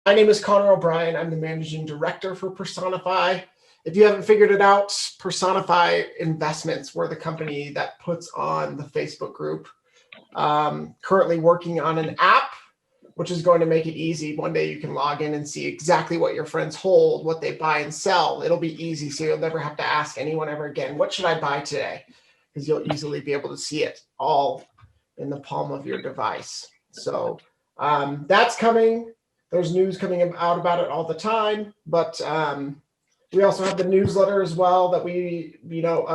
My name is Connor O'Brien. I'm the managing director for PersonaFi. If you haven't figured it out, PersonaFi Investments, we're the company that puts on the Facebook group. Currently working on an app, which is going to make it easy. One day you can log in and see exactly what your friends hold, what they buy and sell. It'll be easy, so you'll never have to ask anyone ever again, what should I buy today? Because you'll easily be able to see it all in the palm of your device. So that's coming. There's news coming out about it all the time, but we also have the newsletter as well that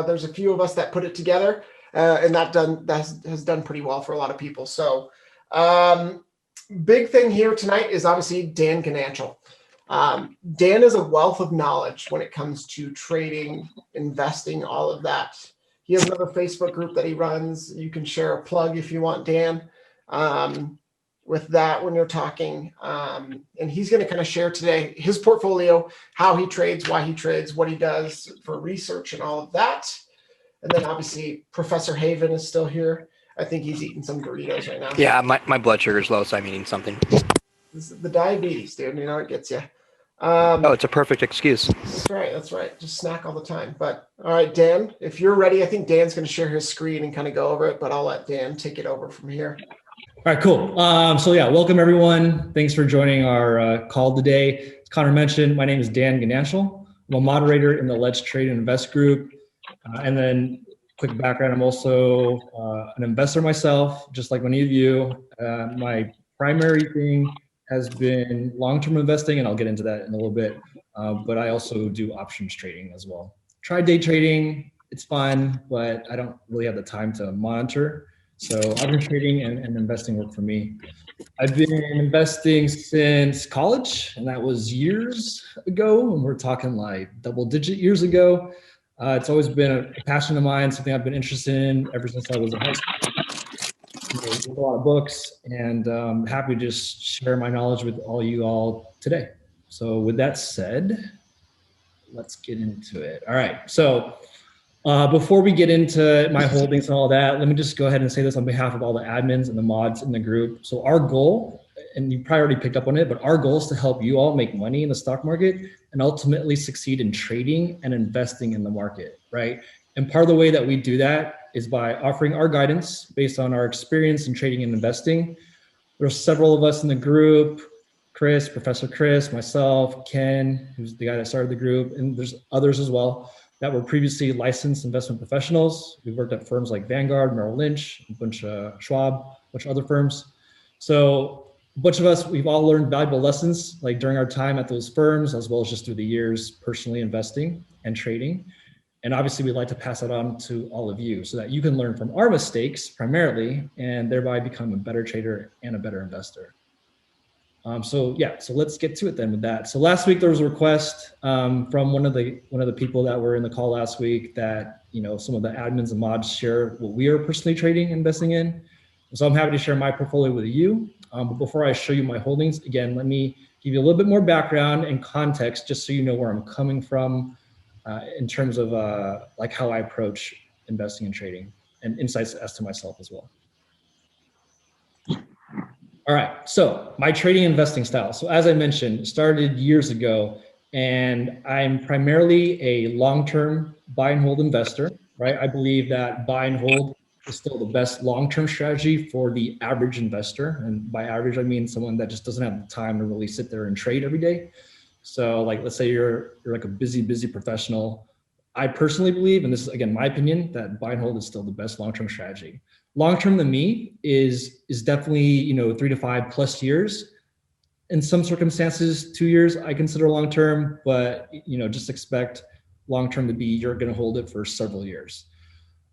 there's a few of us that put it together, and that has done pretty well for a lot of people. So big thing here tonight is obviously Dan Ganancial. Dan is a wealth of knowledge when it comes to trading, investing, all of that. He has another Facebook group that he runs. You can share a plug if you want, Dan. With that when you're talking. And he's going to kind of share today his portfolio, how he trades, why he trades, what he does for research and all of that. And then obviously Professor Haven is still here. I think he's eating some Doritos right now. Yeah, my blood sugar's low, so I'm eating something. This is the diabetes, dude. You know, it gets you. Oh, it's a perfect excuse. That's right. Just snack all the time. But all right, Dan, if you're ready, I think Dan's going to share his screen and kind of go over it, but I'll let Dan take it over from here. All right, cool. So yeah, welcome everyone. Thanks for joining our call today. As Connor mentioned, my name is Dan Ganancial. I'm a moderator in the Let's Trade and Invest group. And then quick background, I'm also an investor myself, just like many of you. My primary thing has been long-term investing, and I'll get into that in a little bit. But I also do options trading as well. Try day trading, it's fun, but I don't really have the time to monitor. So option trading and investing work for me. I've been investing since college, and that was years ago, and we're talking like double-digit years ago. It's always been a passion of mine, something I've been interested in ever since I was in high school. Read a lot of books, and I'm happy to just share my knowledge with you all today. So with that said, let's get into it. All right, so before we get into my holdings and all that, let me just go ahead and say this on behalf of all the admins and the mods in the group. So our goal, and you probably already picked up on it, but our goal is to help you all make money in the stock market and ultimately succeed in trading and investing in the market, right? And part of the way that we do that is by offering our guidance based on our experience in trading and investing. There's several of us in the group, Chris, Professor Chris, myself, Ken, who's the guy that started the group, and there's others as well that were previously licensed investment professionals. We've worked at firms like Vanguard, Merrill Lynch, a bunch of Schwab, a bunch of other firms. So a bunch of us, we've all learned valuable lessons like during our time at those firms, as well as just through the years personally investing and trading. And obviously we'd like to pass that on to all of you so that you can learn from our mistakes primarily and thereby become a better trader and a better investor. So let's get to it then with that. So last week there was a request from one of the people that were in the call last week that some of the admins and mods share what we are personally trading and investing in. So I'm happy to share my portfolio with you. But before I show you my holdings, again, let me give you a little bit more background and context just so you know where I'm coming from in terms of like how I approach investing and trading and insights as to myself as well. All right, so my trading investing style. So as I mentioned, started years ago, and I'm primarily a long-term buy and hold investor, right? I believe that buy and hold is still the best long-term strategy for the average investor. And by average, I mean someone that just doesn't have the time to really sit there and trade every day. So like, let's say you're like a busy professional. I personally believe, and this is again, my opinion, that buy and hold is still the best long-term strategy. Long-term to me is definitely 3 to 5 plus years. In some circumstances, 2 years I consider long-term, but just expect long-term to be you're going to hold it for several years.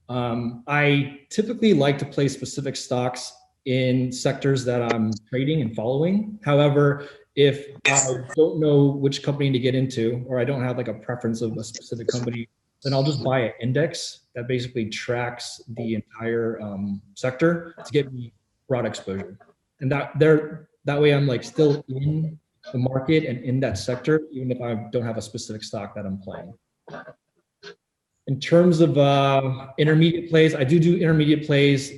I typically like to play specific stocks in sectors that I'm trading and following. However, if I don't know which company to get into, or I don't have like a preference of a specific company, then I'll just buy an index that basically tracks the entire sector to get me broad exposure. And that way I'm like still in the market and in that sector, even if I don't have a specific stock that I'm playing. In terms of intermediate plays, I do intermediate plays.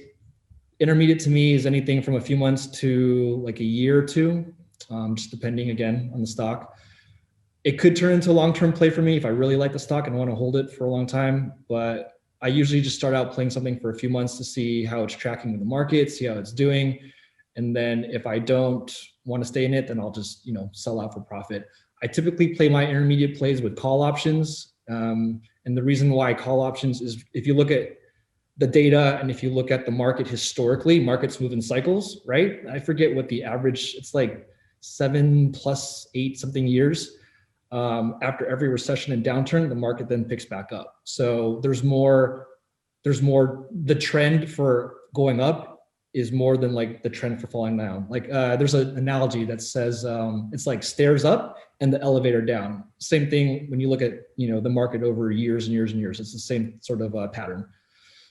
Intermediate to me is anything from a few months to like a year or two. just depending again on the stock. It could turn into a long-term play for me if I really like the stock and want to hold it for a long time. But I usually just start out playing something for a few months to see how it's tracking in the market, see how it's doing. And then if I don't want to stay in it, then I'll just, sell out for profit. I typically play my intermediate plays with call options. And the reason why call options is if you look at the data and if you look at the market historically, markets move in cycles, right? I forget what the average, it's like 7 plus 8 something years. After every recession and downturn, the market then picks back up. So there's more, the trend for going up is more than like the trend for falling down. Like there's an analogy that says it's like stairs up and the elevator down. Same thing when you look at, the market over years and years and years, it's the same sort of pattern.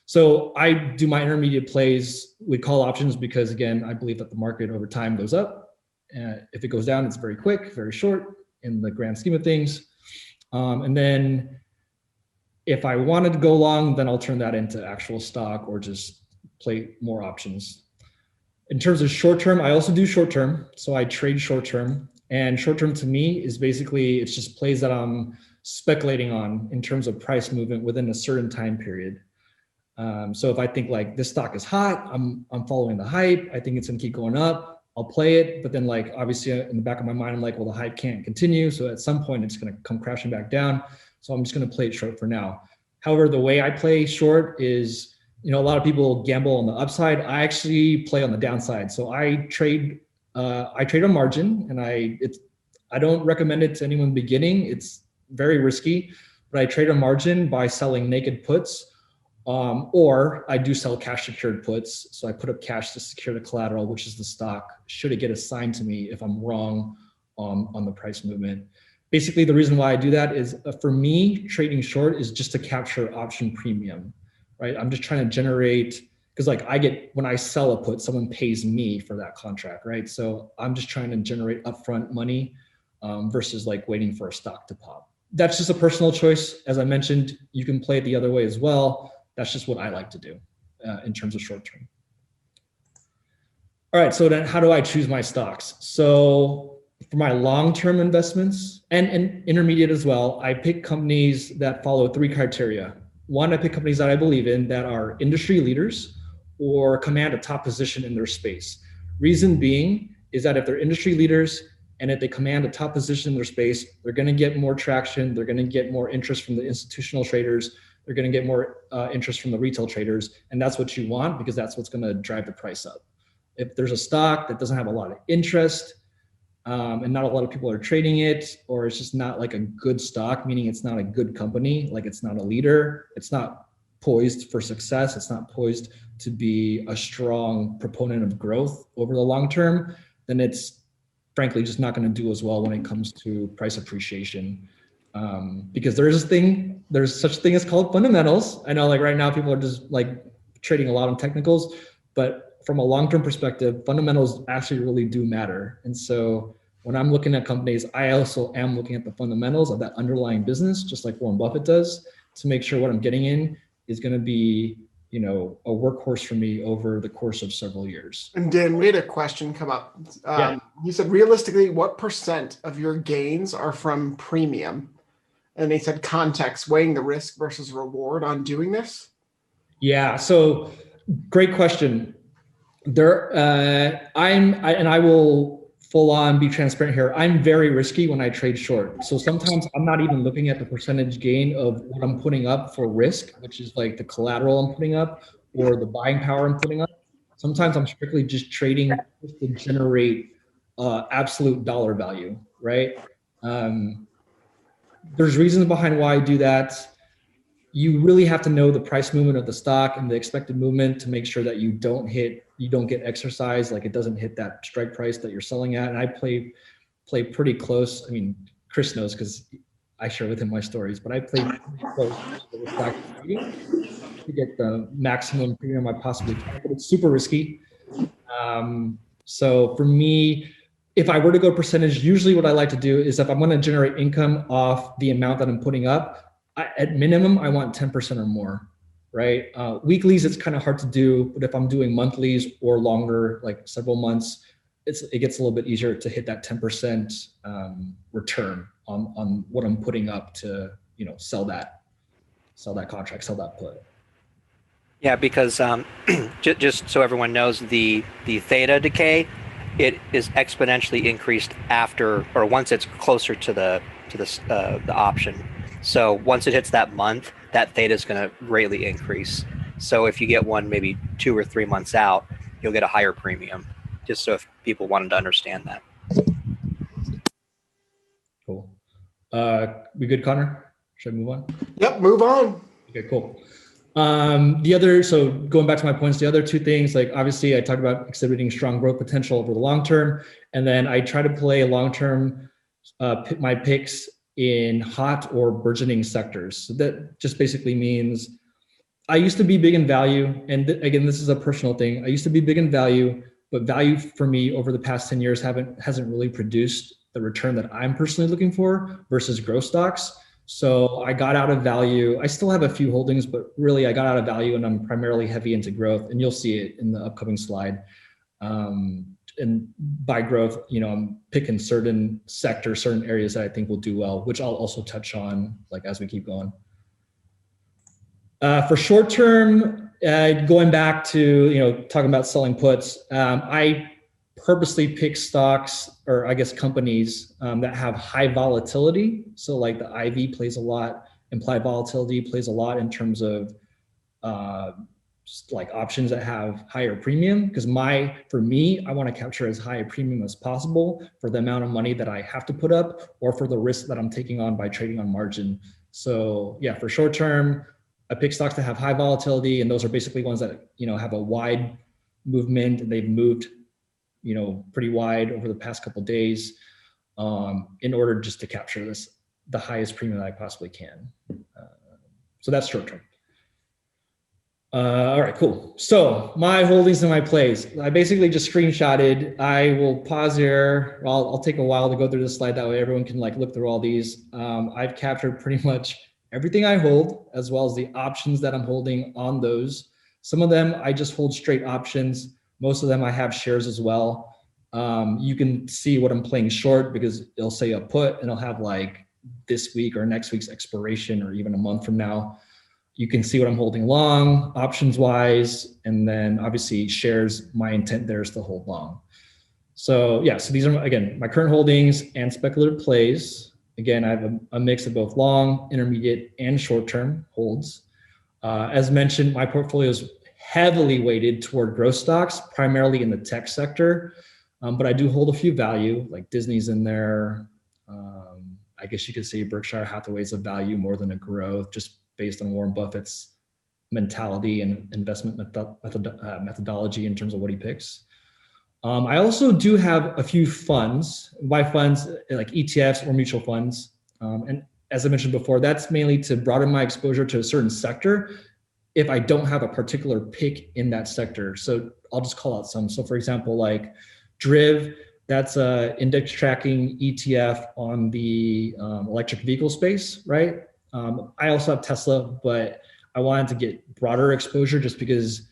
So I do my intermediate plays with call options because again, I believe that the market over time goes up. If it goes down, it's very quick, very short in the grand scheme of things. And then if I wanted to go long, then I'll turn that into actual stock or just play more options. In terms of short-term, I also do short-term. So I trade short-term, and short-term to me is basically, it's just plays that I'm speculating on in terms of price movement within a certain time period. So if I think like this stock is hot, I'm following the hype. I think it's gonna keep going up. I'll play it, but then like obviously in the back of my mind, I'm like, well, the hype can't continue. So at some point it's gonna come crashing back down. So I'm just gonna play it short for now. However, the way I play short is, a lot of people gamble on the upside. I actually play on the downside. So I trade on margin, and I don't recommend it to anyone beginning. It's very risky, but I trade on margin by selling naked puts. Or I do sell cash secured puts. So I put up cash to secure the collateral, which is the stock, should it get assigned to me if I'm wrong on the price movement. Basically, the reason why I do that is for me, trading short is just to capture option premium, right? I'm just trying to generate, because like when I sell a put, someone pays me for that contract, right? So I'm just trying to generate upfront money versus like waiting for a stock to pop. That's just a personal choice. As I mentioned, you can play it the other way as well. That's just what I like to do in terms of short term. All right, so then how do I choose my stocks? So for my long-term investments and intermediate as well, I pick companies that follow 3 criteria. One, I pick companies that I believe in that are industry leaders or command a top position in their space. Reason being is that if they're industry leaders and if they command a top position in their space, they're gonna get more traction, they're gonna get more interest from the institutional traders, they're going to get more interest from the retail traders. And that's what you want because that's what's going to drive the price up. If there's a stock that doesn't have a lot of interest and not a lot of people are trading it, or it's just not like a good stock, meaning it's not a good company, like it's not a leader, it's not poised for success, it's not poised to be a strong proponent of growth over the long term, then it's frankly just not going to do as well when it comes to price appreciation. Because there's such a thing as called fundamentals. I know like right now people are just like trading a lot on technicals, but from a long-term perspective, fundamentals actually really do matter. And so when I'm looking at companies, I also am looking at the fundamentals of that underlying business, just like Warren Buffett does, to make sure what I'm getting in is going to be, a workhorse for me over the course of several years. And Dan, we had a question come up. You said realistically, what % of your gains are from premium? And they said context, weighing the risk versus reward on doing this. Yeah, so great question. I will full on be transparent here. I'm very risky when I trade short. So sometimes I'm not even looking at the percentage gain of what I'm putting up for risk, which is like the collateral I'm putting up or the buying power I'm putting up. Sometimes I'm strictly just trading just to generate absolute dollar value, right? There's reasons behind why I do that. You really have to know the price movement of the stock and the expected movement to make sure that you don't get exercised, like it doesn't hit that strike price that you're selling at. And I play pretty close. I mean, Chris knows because I share with him my stories, but I play pretty close to the stock to get the maximum premium I possibly can, but it's super risky. So for me, if I were to go percentage, usually what I like to do is if I'm going to generate income off the amount that I'm putting up, at minimum, I want 10% or more, right? Weeklies, it's kind of hard to do, but if I'm doing monthlies or longer, like several months, it gets a little bit easier to hit that 10% return on what I'm putting up to, sell that contract, sell that put. Yeah, because just so everyone knows, the theta decay, it is exponentially increased after or once it's closer to the option. So once it hits that month, that theta is going to greatly increase. So if you get one maybe 2 or 3 months out, you'll get a higher premium. Just so if people wanted to understand that. Cool. We good, Connor? Should I move on? Yep, move on. Okay, cool. So going back to my points, the other two things, like obviously I talked about exhibiting strong growth potential over the long term, and then I try to play long-term my picks in hot or burgeoning sectors. So that just basically means I used to be big in value, and again, this is a personal thing. I used to be big in value, but value for me over the past 10 years hasn't really produced the return that I'm personally looking for versus growth stocks. So I got out of value. I still have a few holdings, but really I got out of value and I'm primarily heavy into growth. And you'll see it in the upcoming slide. And by growth, I'm picking certain sectors, certain areas that I think will do well, which I'll also touch on like as we keep going. For short term, going back to, talking about selling puts, I purposely pick stocks, or I guess companies that have high volatility. So like the IV plays a lot, implied volatility plays a lot in terms of like options that have higher premium. Because for me, I want to capture as high a premium as possible for the amount of money that I have to put up or for the risk that I'm taking on by trading on margin. So yeah, for short term, I pick stocks that have high volatility, and those are basically ones that, have a wide movement, and they've moved, pretty wide over the past couple of days, in order just to capture the highest premium that I possibly can. So that's short term. All right, cool. So my holdings and my plays, I basically just screenshotted. I will pause here. I'll take a while to go through this slide. That way everyone can look through all these. I've captured pretty much everything I hold, as well as the options that I'm holding on those. Some of them I just hold straight options. Most of them I have shares as well. You can see what I'm playing short because it'll say a put and it'll have like this week or next week's expiration or even a month from now. You can see what I'm holding long, options wise, and then obviously shares, my intent there is to hold long. So yeah, so these are, again, my current holdings and speculative plays. Again, I have a mix of both long, intermediate, and short-term holds. As mentioned, my portfolio is heavily weighted toward growth stocks, primarily in the tech sector. But I do hold a few value, like Disney's in there. I guess you could say Berkshire Hathaway's a value more than a growth, just based on Warren Buffett's mentality and investment methodology in terms of what he picks. I also do have a few funds, by funds like ETFs or mutual funds. And as I mentioned before, that's mainly to broaden my exposure to a certain sector if I don't have a particular pick in that sector. So I'll just call out some. So for example, like DRIV, that's a index tracking ETF on the electric vehicle space, right? I also have Tesla, but I wanted to get broader exposure just because,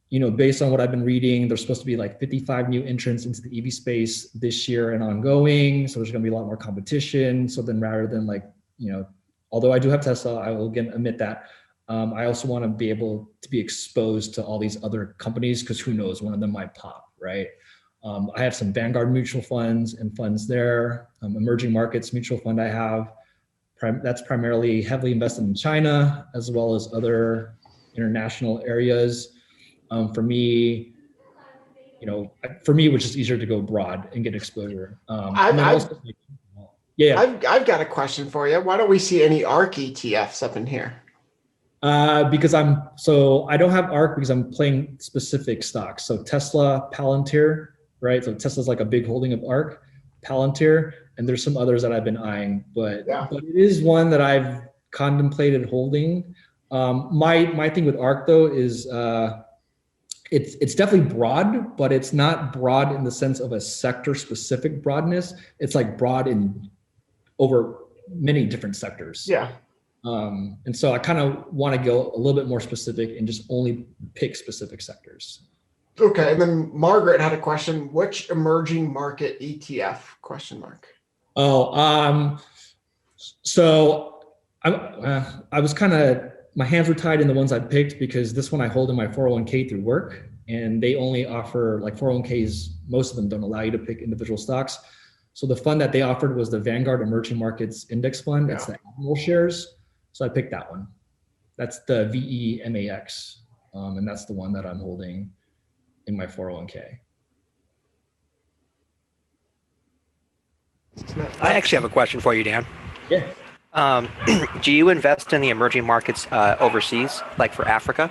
based on what I've been reading, there's supposed to be like 55 new entrants into the EV space this year and ongoing. So there's going to be a lot more competition. So then rather than although I do have Tesla, I will again admit that. I also want to be able to be exposed to all these other companies because who knows, one of them might pop, right? I have some Vanguard mutual funds and funds there. Emerging markets mutual fund I have. That's primarily heavily invested in China as well as other international areas. For me, which is easier to go broad and get exposure. I've got a question for you. Why don't we see any ARK ETFs up in here? Because I don't have ARK because I'm playing specific stocks. So Tesla, Palantir, right? So Tesla's like a big holding of ARK, Palantir, and there's some others that I've been eyeing, but it is one that I've contemplated holding. My thing with ARK though is it's definitely broad, but it's not broad in the sense of a sector specific broadness. It's like broad in over many different sectors. Yeah. And so I kind of want to go a little bit more specific and just only pick specific sectors. Okay, and then Margaret had a question. Which emerging market ETF? Question mark. Oh, so I was kind of, my hands were tied in the ones I picked because this one I hold in my 401k through work, and they only offer, like 401ks, most of them don't allow you to pick individual stocks. So the fund that they offered was the Vanguard Emerging Markets Index Fund. That's the Admiral shares. So I picked that one. That's the VEMAX. And that's the one that I'm holding in my 401k. I actually have a question for you, Dan. Yeah. Do you invest in the emerging markets overseas, like for Africa?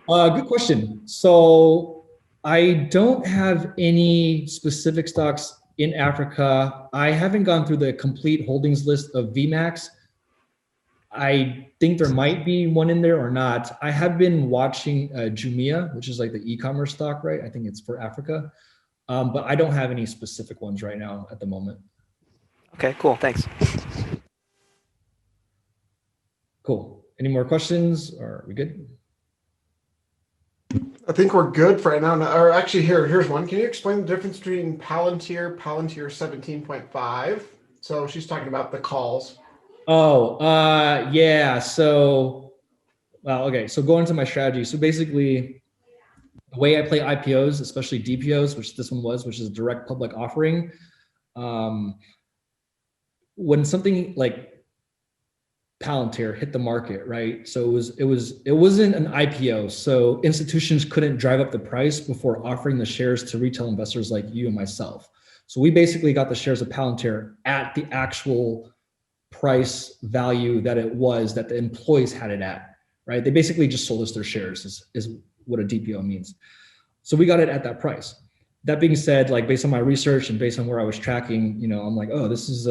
Good question. So I don't have any specific stocks in Africa. I haven't gone through the complete holdings list of VMAX. I think there might be one in there or not. I have been watching Jumia, which is like the e-commerce stock, right? I think it's for Africa. But I don't have any specific ones right now at the moment. Okay, cool. Thanks. Cool. Any more questions? Or are we good? I think we're good for right now. Or actually, here's one. Can you explain the difference between Palantir 17.5? So she's talking about the calls. Oh, yeah. So, well, okay. So going to my strategy. So basically, the way I play IPOs, especially DPOs, which this one was, which is a direct public offering, when something like Palantir hit the market, right? So it wasn't an IPO. So institutions couldn't drive up the price before offering the shares to retail investors like you and myself. So we basically got the shares of Palantir at the actual price value that it was that the employees had it at, right? They basically just sold us their shares is what a DPO means. So we got it at that price. That being said, like based on my research and based on where I was tracking, I'm like, oh, this is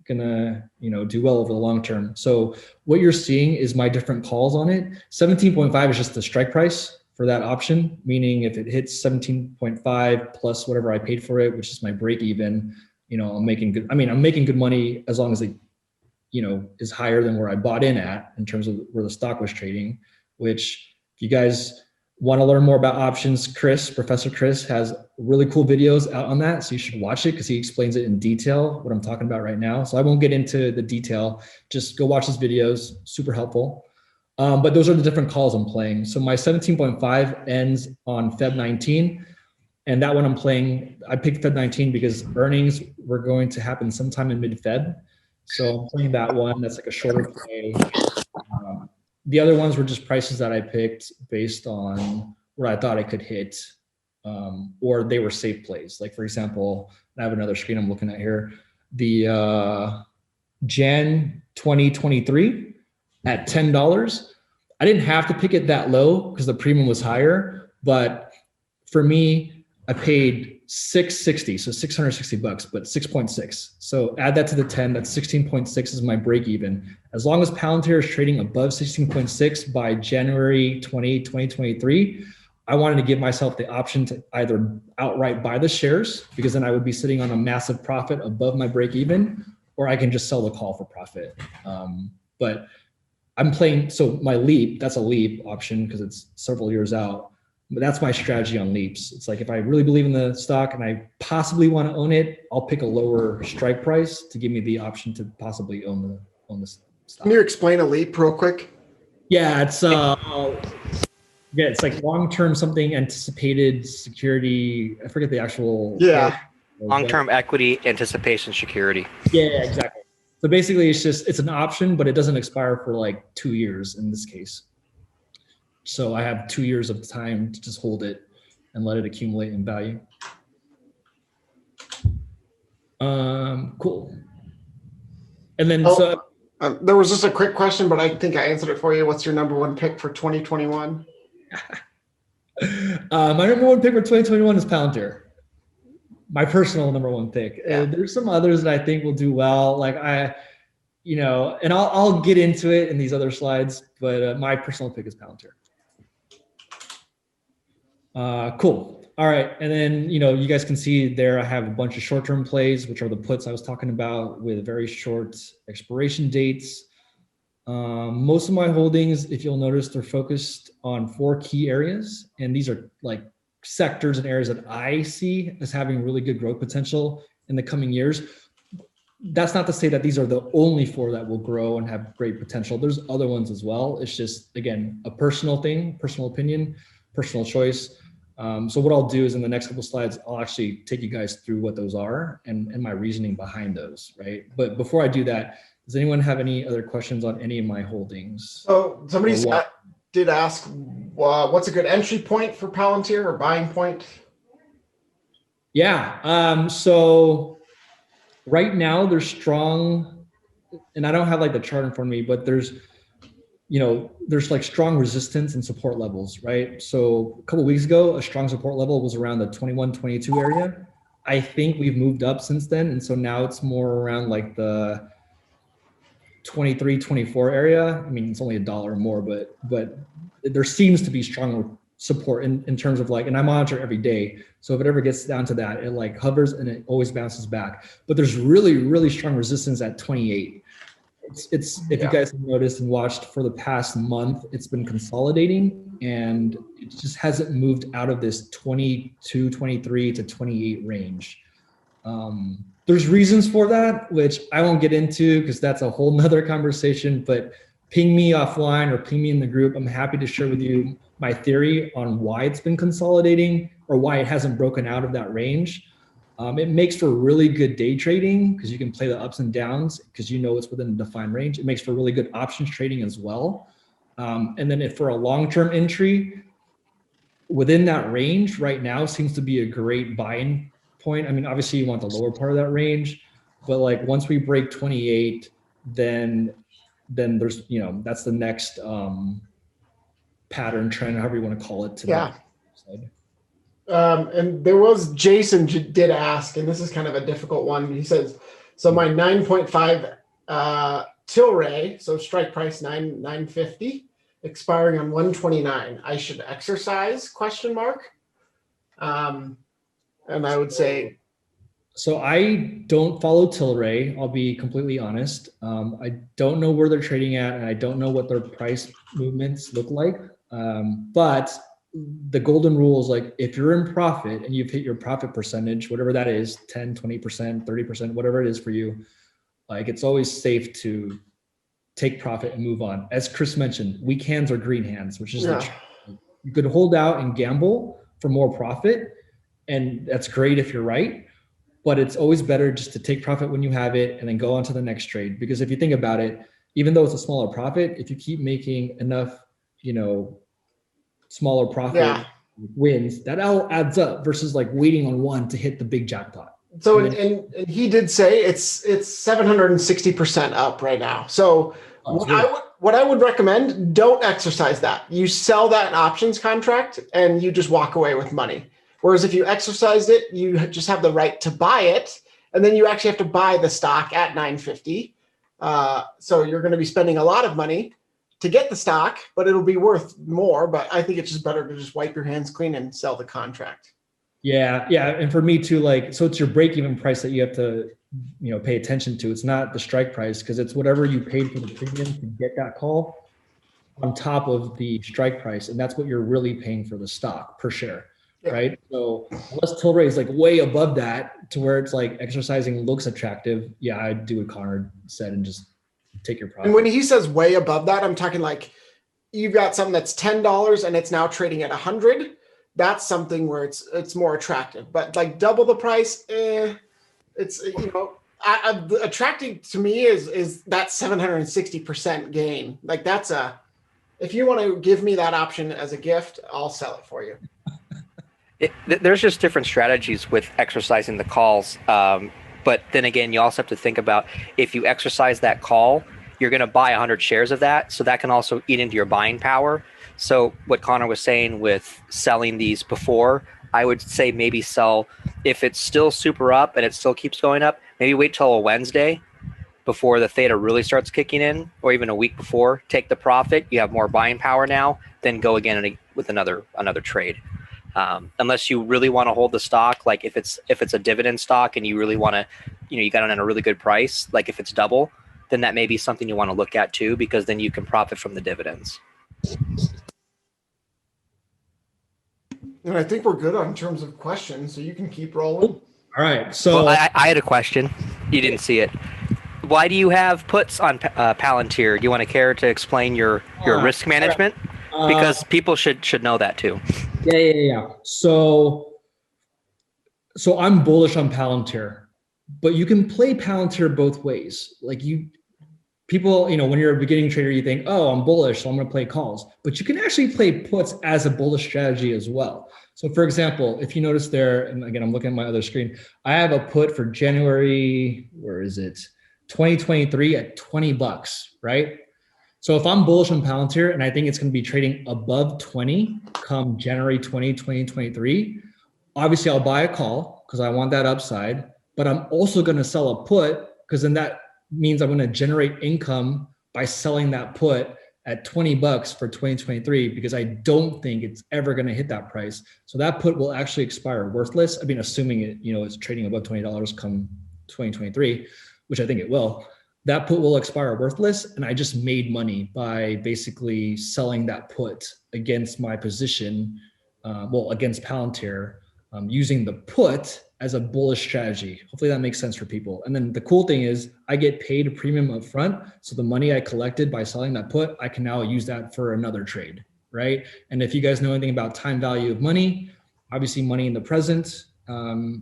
gonna do well over the long term. So what you're seeing is my different calls on it. 17.5 is just the strike price for that option, meaning if it hits 17.5 plus whatever I paid for it, which is my break even, I'm making good. I mean, I'm making good money as long as it is higher than where I bought in at in terms of where the stock was trading. Which, if you guys want to learn more about options, Professor Chris has really cool videos out on that. So you should watch it because he explains it in detail, what I'm talking about right now. So I won't get into the detail, just go watch his videos, super helpful. But those are the different calls I'm playing. So my 17.5 ends on Feb 19. And that one I'm playing, I picked Feb 19 because earnings were going to happen sometime in mid-Feb. So I'm playing that one. That's like a shorter play. The other ones were just prices that I picked based on where I thought I could hit, or they were safe plays. Like for example, I have another screen I'm looking at here. The Jan 2023 at $10. I didn't have to pick it that low because the premium was higher, but for me, I paid $660, so $660, but 6.6. So add that to the 10, that's 16.6 is my break even. As long as Palantir is trading above 16.6 by January 2023, I wanted to give myself the option to either outright buy the shares, because then I would be sitting on a massive profit above my break even, or I can just sell the call for profit. But I'm playing, so my leap, that's a leap option because it's several years out. But that's my strategy on leaps. It's like if I really believe in the stock and I possibly want to own it, I'll pick a lower strike price to give me the option to possibly own the stock. Can you explain a leap real quick? Yeah, it's like long-term something anticipated security. I forget the actual. Yeah. Long-term equity anticipation security. Yeah, exactly. So basically, it's an option, but it doesn't expire for like 2 years in this case. So I have 2 years of time to just hold it and let it accumulate in value. Cool. And then there was just a quick question, but I think I answered it for you. What's your number one pick for 2021? My number one pick for 2021 is Palantir. My personal number one pick. Yeah. There's some others that I think will do well. Like and I'll get into it in these other slides, but my personal pick is Palantir. Cool. All right. And then, you guys can see there, I have a bunch of short-term plays, which are the puts I was talking about with very short expiration dates. Most of my holdings, if you'll notice, they're focused on 4 key areas. And these are like sectors and areas that I see as having really good growth potential in the coming years. That's not to say that these are the only 4 that will grow and have great potential. There's other ones as well. It's just, again, a personal thing, personal opinion, personal choice. So what I'll do is in the next couple of slides, I'll actually take you guys through what those are and my reasoning behind those, right? But before I do that, does anyone have any other questions on any of my holdings? So somebody did ask, what's a good entry point for Palantir or buying point? Yeah. So right now there's strong, and I don't have like the chart in front of me, but there's like strong resistance and support levels, right? So a couple of weeks ago, a strong support level was around the 21, 22 area. I think we've moved up since then. And so now it's more around like the 23, 24 area. I mean, it's only $1 more, but there seems to be strong support in terms of like, and I monitor every day. So if it ever gets down to that, it like hovers and it always bounces back. But there's really, really strong resistance at 28. It's if you guys have noticed and watched for the past month, it's been consolidating and it just hasn't moved out of this 22, 23 to 28 range. There's reasons for that, which I won't get into because that's a whole nother conversation, but ping me offline or ping me in the group. I'm happy to share with you my theory on why it's been consolidating or why it hasn't broken out of that range. It makes for really good day trading because you can play the ups and downs because you know it's within a defined range. It makes for really good options trading as well. And then if for a long-term entry, within that range right now seems to be a great buying point. I mean, obviously you want the lower part of that range, but like once we break 28, then there's, that's the next pattern trend, however you want to call it. To the side. And there was Jason did ask, and this is kind of a difficult one. He says, so my 9.5 Tilray, so strike price 950, expiring on 129. I should exercise ? And I would say, so I don't follow Tilray. I'll be completely honest. I don't know where they're trading at, and I don't know what their price movements look like. But the golden rule is like, if you're in profit and you've hit your profit percentage, whatever that is, 10, 20%, 30%, whatever it is for you, like it's always safe to take profit and move on. As Chris mentioned, weak hands are green hands, which is you could hold out and gamble for more profit. And that's great if you're right, but it's always better just to take profit when you have it and then go on to the next trade. Because if you think about it, even though it's a smaller profit, if you keep making enough, smaller profit wins, that all adds up versus like waiting on one to hit the big jackpot. So, and he did say it's 760% up right now. So what I would recommend, don't exercise that. You sell that options contract and you just walk away with money. Whereas if you exercised it, you just have the right to buy it. And then you actually have to buy the stock at 950. So you're going to be spending a lot of money to get the stock, but it'll be worth more. But I think it's just better to just wipe your hands clean and sell the contract. Yeah. And for me too, like, so it's your break-even price that you have to, pay attention to. It's not the strike price because it's whatever you paid for the premium to get that call on top of the strike price. And that's what you're really paying for the stock per share. Yeah. Right. So unless Tilray is like way above that to where it's like exercising looks attractive. Yeah, I'd do what Connor said and just take your profit. And when he says way above that, I'm talking like you've got something that's $10 and it's now trading at 100. That's something where it's more attractive. But like double the price, it's attracting to me is that 760% gain. Like if you want to give me that option as a gift, I'll sell it for you. There's just different strategies with exercising the calls. But then again, you also have to think about if you exercise that call, you're going to buy 100 shares of that. So that can also eat into your buying power. So what Connor was saying with selling these before, I would say maybe sell if it's still super up and it still keeps going up, maybe wait till a Wednesday before the theta really starts kicking in, or even a week before. Take the profit. You have more buying power now, then go again with another trade. Unless you really want to hold the stock, like if it's a dividend stock and you really want to, you got it at a really good price, like if it's double, then that may be something you want to look at too, because then you can profit from the dividends. And I think we're good on terms of questions, so you can keep rolling. All right. So well, I had a question. You didn't see it. Why do you have puts on Palantir? Do you want to care to explain your risk management? Because people should know that too. Yeah. So I'm bullish on Palantir, but you can play Palantir both ways. Like people, when you're a beginning trader, you think, oh, I'm bullish, so I'm going to play calls. But you can actually play puts as a bullish strategy as well. So for example, if you notice there, and again, I'm looking at my other screen, I have a put for January, 2023 at $20, right? So if I'm bullish on Palantir and I think it's going to be trading above 20 come January 2023, obviously I'll buy a call because I want that upside, but I'm also going to sell a put because then that means I'm going to generate income by selling that put at $20 for 2023 because I don't think it's ever going to hit that price. So that put will actually expire worthless. I mean, assuming it, it's trading above $20 come 2023, which I think it will. That put will expire worthless, and I just made money by basically selling that put against my position, against Palantir, using the put as a bullish strategy. Hopefully that makes sense for people. And then the cool thing is I get paid a premium up front. So the money I collected by selling that put, I can now use that for another trade, right? And if you guys know anything about time value of money, obviously money in the present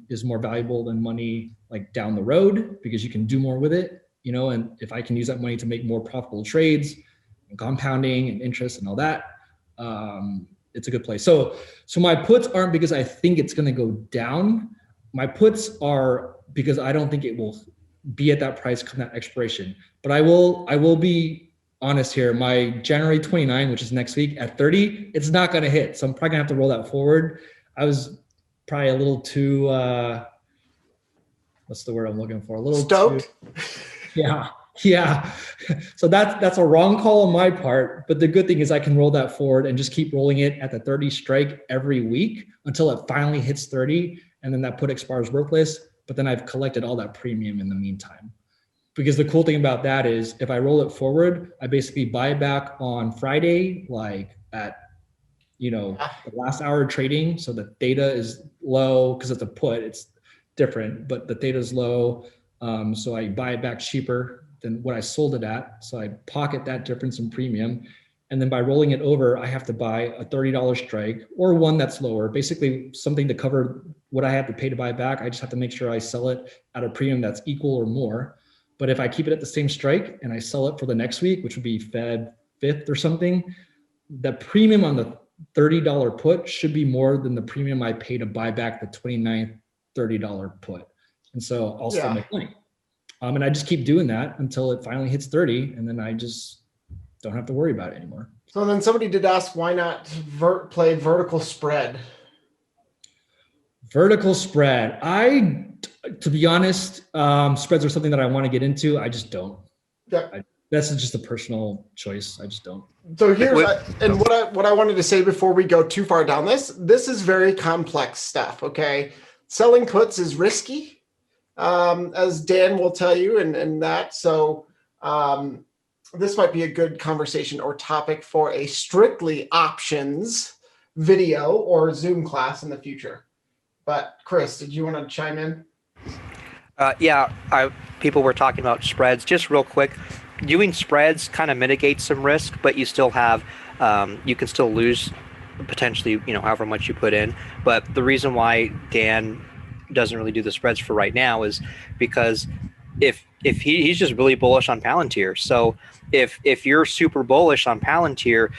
is more valuable than money like down the road because you can do more with it, and if I can use that money to make more profitable trades and compounding and interest and all that, it's a good place. So my puts aren't because I think it's going to go down. My puts are because I don't think it will be at that price come that expiration. But I will be honest here. My January 29, which is next week at 30, it's not going to hit. So I'm probably gonna have to roll that forward. I was probably a little too, what's the word I'm looking for? A little stoked. Yeah. So that's a wrong call on my part. But the good thing is I can roll that forward and just keep rolling it at the 30 strike every week until it finally hits 30. And then that put expires worthless. But then I've collected all that premium in the meantime. Because the cool thing about that is if I roll it forward, I basically buy back on Friday, like at, the last hour of trading. So the theta is low because it's a put, it's different, but the theta is low. So I buy it back cheaper than what I sold it at. So I pocket that difference in premium. And then by rolling it over, I have to buy a $30 strike or one that's lower, basically something to cover what I have to pay to buy back. I just have to make sure I sell it at a premium that's equal or more. But if I keep it at the same strike and I sell it for the next week, which would be Feb 5th or something, the premium on the $30 put should be more than the premium I pay to buy back the 29th $30 put. And so I'll still make money. And I just keep doing that until it finally hits 30. And then I just don't have to worry about it anymore. So then somebody did ask, why not play vertical spread? Vertical spread. To be honest, spreads are something that I want to get into. I just don't. Yeah. That's just a personal choice. I just don't. So what I wanted to say before we go too far down this is very complex stuff. Okay. Selling puts is risky, as Dan will tell you, and that. So this might be a good conversation or topic for a strictly options video or Zoom class in the future. But Chris, did you want to chime in? People were talking about spreads. Just real quick, doing spreads kind of mitigates some risk, but you still have, you can still lose potentially, however much you put in. But the reason why Dan doesn't really do the spreads for right now is because if he's just really bullish on Palantir. So if you're super bullish on Palantir,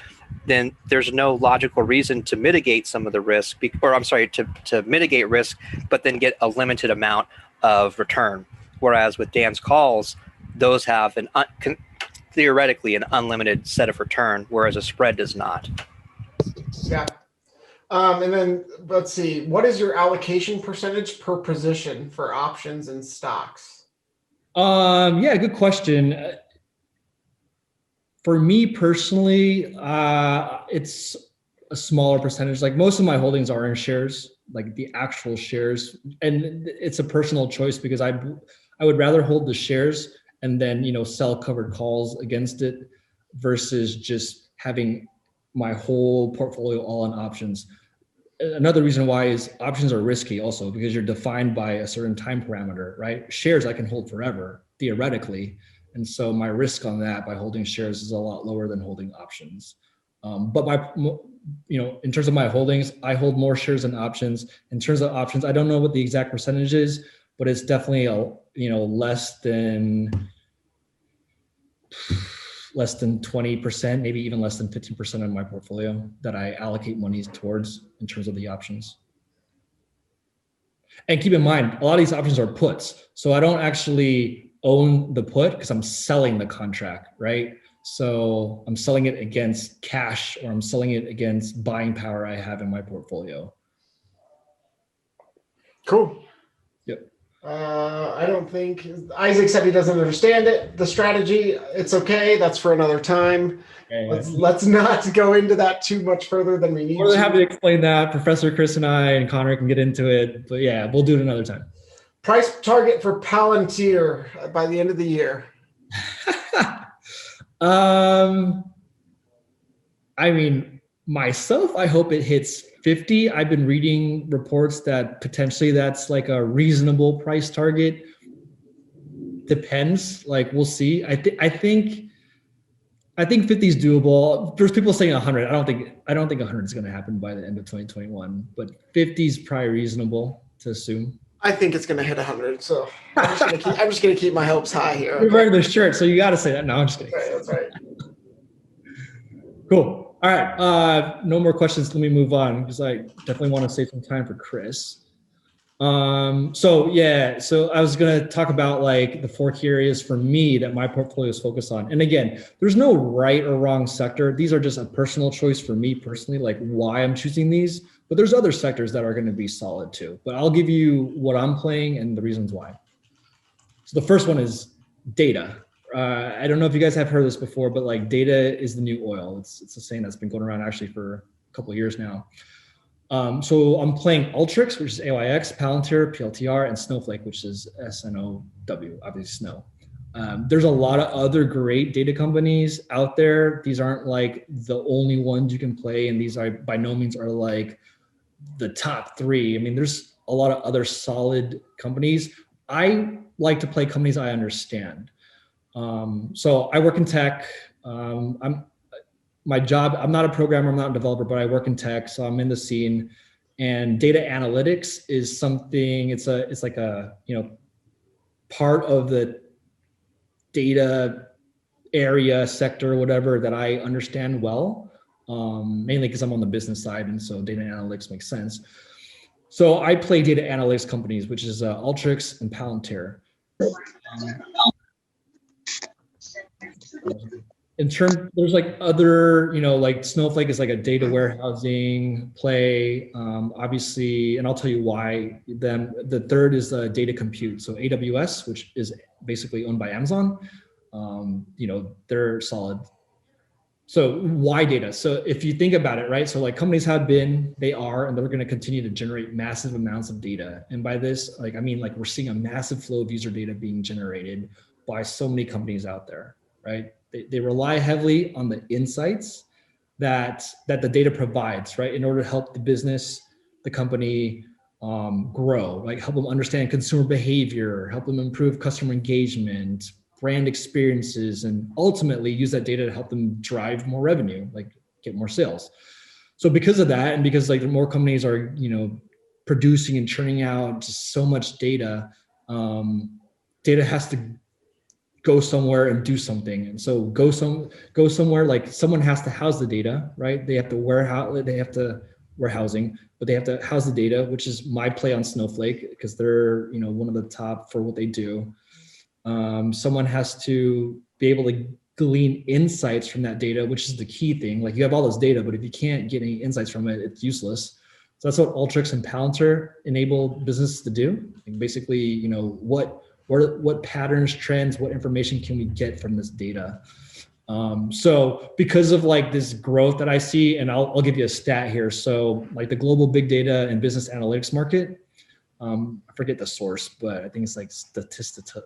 then there's no logical reason to mitigate some of the risk, to mitigate risk, but then get a limited amount of return. Whereas with Dan's calls, those have theoretically an unlimited set of return, whereas a spread does not. Yeah. And then let's see, what is your allocation percentage per position for options and stocks? Good question. For me personally, it's a smaller percentage. Like most of my holdings are in shares, like the actual shares. And it's a personal choice because I would rather hold the shares and then, sell covered calls against it versus just having my whole portfolio all in options. Another reason why is options are risky also because you're defined by a certain time parameter, right? Shares I can hold forever, theoretically. And so my risk on that by holding shares is a lot lower than holding options. But in terms of my holdings, I hold more shares than options. In terms of options, I don't know what the exact percentage is, but it's definitely less than 20%, maybe even less than 15% of my portfolio that I allocate monies towards in terms of the options. And keep in mind, a lot of these options are puts. So I don't actually own the put because I'm selling the contract, right? So I'm selling it against cash or I'm selling it against buying power I have in my portfolio. Cool. Yep. I don't think Isaac said he doesn't understand it. The strategy, it's okay. That's for another time. Okay. Let's not go into that too much further than we need More than to. happy to explain that. Professor Chris and I and Connor can get into it, but yeah, we'll do it another time. Price target for Palantir by the end of the year. I mean, myself, I hope it hits 50. I've been reading reports that potentially that's like a reasonable price target. Depends. Like we'll see. I think 50 is doable. There's people saying 100. I don't think 100 is going to happen by the end of 2021, but 50 is probably reasonable to assume. I think it's going to hit 100. So I'm just going to keep my hopes high here. Okay? You're wearing the shirt, so you got to say that. No, I'm just kidding. That's right. Cool. All right. No more questions. Let me move on because I definitely want to save some time for Chris. So I was going to talk about like the 4 key areas for me that my portfolio is focused on. And again, there's no right or wrong sector. These are just a personal choice for me personally, like why I'm choosing these, but there's other sectors that are going to be solid too, but I'll give you what I'm playing and the reasons why. So the first one is data. I don't know if you guys have heard this before, but like data is the new oil. It's a saying that's been going around actually for a couple of years now. So I'm playing Ultrix, which is AYX, Palantir, PLTR, and Snowflake, which is SNOW, obviously Snow. There's a lot of other great data companies out there. These aren't like the only ones you can play, and these are by no means are like the top 3. I mean, there's a lot of other solid companies. I like to play companies I understand. So I work in tech. My job, I'm not a programmer, I'm not a developer, but I work in tech, so I'm in the scene. And data analytics is something, it's like a, part of the data area, sector, whatever, that I understand well, mainly because I'm on the business side, and so data analytics makes sense. So I play data analytics companies, which is Ultrix and Palantir. In terms, there's like other, like Snowflake is like a data warehousing play, obviously, and I'll tell you why. Then the third is data compute. So AWS, which is basically owned by Amazon, they're solid. So why data? So if you think about it, right? So like companies have been, they are, and they're going to continue to generate massive amounts of data. And by this, like, I mean, like we're seeing a massive flow of user data being generated by so many companies out there, right? They rely heavily on the insights that the data provides, right? In order to help the business, the company grow, like help them understand consumer behavior, help them improve customer engagement, brand experiences, and ultimately use that data to help them drive more revenue, like get more sales. So because of that, and because like the more companies are, producing and churning out just so much data, data has to go somewhere and do something. And so go somewhere, like someone has to house the data, right? They have to warehousing, but they have to house the data, which is my play on Snowflake because they're, one of the top for what they do. Someone has to be able to glean insights from that data, which is the key thing. Like you have all this data, but if you can't get any insights from it, it's useless. So that's what Ultrix and Palantir enable businesses to do. And basically, what patterns, trends, what information can we get from this data? So because of like this growth that I see, and I'll give you a stat here. So like the global big data and business analytics market, I forget the source, but I think it's like Statista.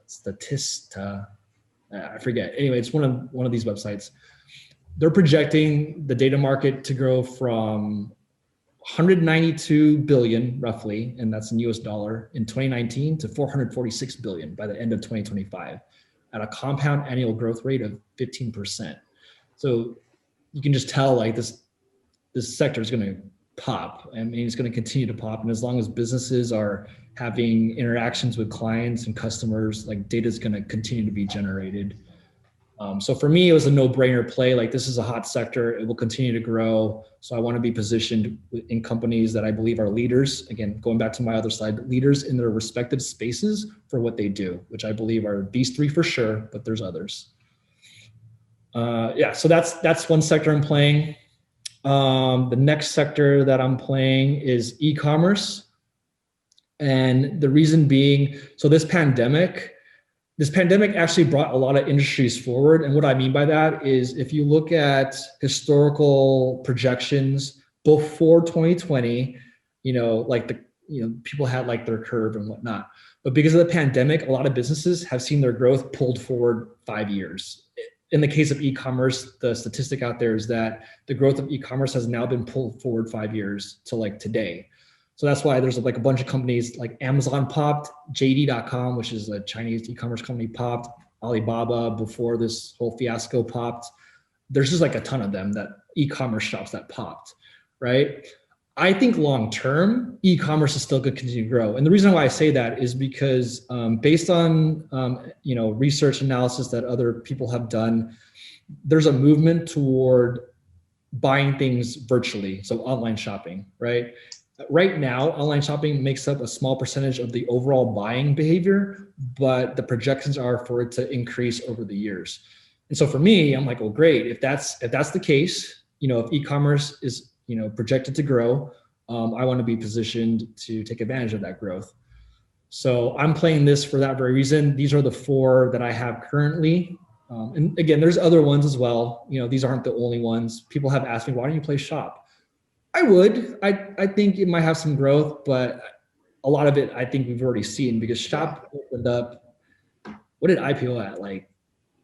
I forget. Anyway, it's one of these websites. They're projecting the data market to grow from 192 billion roughly, and that's in US dollar in 2019 to 446 billion by the end of 2025 at a compound annual growth rate of 15%. So you can just tell like this sector is going to pop. I mean, it's going to continue to pop. And as long as businesses are having interactions with clients and customers, like data is going to continue to be generated. So for me, it was a no-brainer play. Like this is a hot sector. It will continue to grow. So I want to be positioned in companies that I believe are leaders. Again, going back to my other slide, leaders in their respective spaces for what they do, which I believe are these three for sure, but there's others. So that's one sector I'm playing. The next sector that I'm playing is e-commerce. And the reason being, so this pandemic actually brought a lot of industries forward. And what I mean by that is if you look at historical projections before 2020, people had like their curve and whatnot. But because of the pandemic, a lot of businesses have seen their growth pulled forward 5 years. In the case of e-commerce, the statistic out there is that the growth of e-commerce has now been pulled forward 5 years to like today. So that's why there's like a bunch of companies like Amazon popped, JD.com, which is a Chinese e-commerce company, popped, Alibaba before this whole fiasco popped. There's just like a ton of them, that e-commerce shops that popped, right? I think long-term, e-commerce is still going to continue to grow. And the reason why I say that is because based on research analysis that other people have done, there's a movement toward buying things virtually, so online shopping, right? Right now, online shopping makes up a small percentage of the overall buying behavior, but the projections are for it to increase over the years. And so for me, I'm like, well, great. If that's the case, if e-commerce is projected to grow, I want to be positioned to take advantage of that growth. So I'm playing this for that very reason. These are the four that I have currently. And again, there's other ones as well. These aren't the only ones. People have asked me, why don't you play shop? I would. I think it might have some growth, but a lot of it I think we've already seen because shop opened up. What did IPO at? Like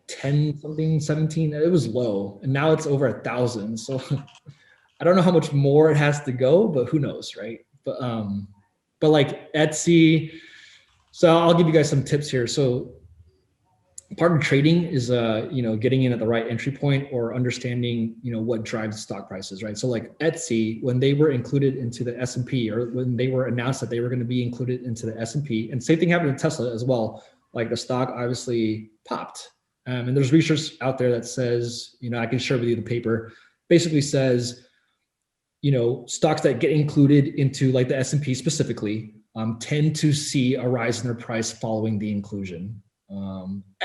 10 something, 17? It was low, and now it's over 1,000. So I don't know how much more it has to go, but who knows, right? But like Etsy. So I'll give you guys some tips here. So part of trading is getting in at the right entry point or understanding what drives stock prices, right? So like Etsy, when they were included into the S&P, or when they were announced that they were going to be included into the S&P, and same thing happened to Tesla as well. Like the stock obviously popped, and there's research out there that says, I can share with you the paper, basically says, stocks that get included into like the S&P specifically tend to see a rise in their price following the inclusion.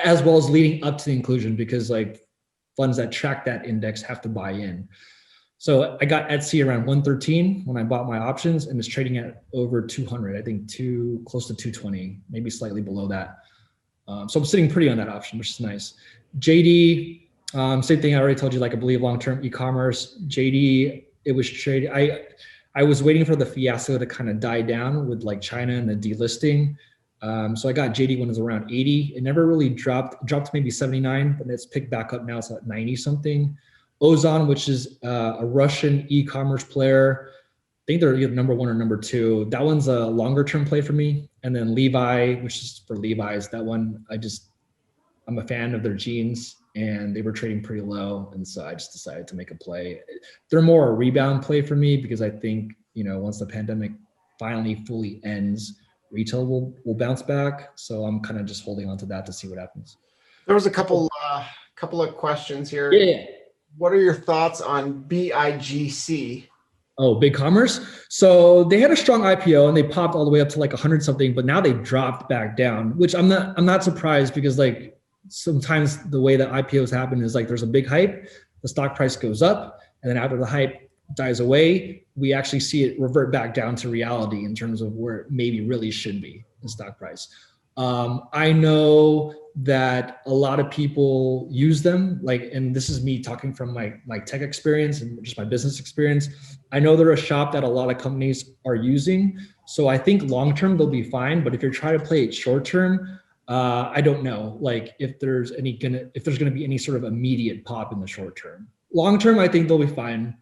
As well as leading up to the inclusion, because like funds that track that index have to buy in. So I got Etsy around 113 when I bought my options, and it's trading at over 200. I think close to 220, maybe slightly below that. So I'm sitting pretty on that option, which is nice. JD, same thing I already told you. Like I believe long-term e-commerce. JD, it was trading. I was waiting for the fiasco to kind of die down with like China and the delisting. So I got JD when it was around 80. It never really dropped to maybe 79, but it's picked back up now. It's at 90 something. Ozon, which is a Russian e-commerce player. I think they're either number one or number two. That one's a longer term play for me. And then Levi, which is for Levi's. That one, I'm a fan of their jeans, and they were trading pretty low. And so I just decided to make a play. They're more a rebound play for me because I think, once the pandemic finally fully ends, retail will bounce back. So I'm kind of just holding on to that to see what happens. There was a couple of questions here. Yeah. What are your thoughts on BIGC? Oh, Big Commerce. So they had a strong IPO and they popped all the way up to like 100 something, but now they dropped back down, which I'm not surprised because like sometimes the way that IPOs happen is like there's a big hype, the stock price goes up, and then after the hype dies away, we actually see it revert back down to reality in terms of where it maybe really should be in stock price. I know that a lot of people use them, and this is me talking from my tech experience and just my business experience. I know they're a shop that a lot of companies are using. So I think long-term they'll be fine. But if you're trying to play it short-term, I don't know, like if there's going to be any sort of immediate pop in the short term. Long term, I think they'll be fine,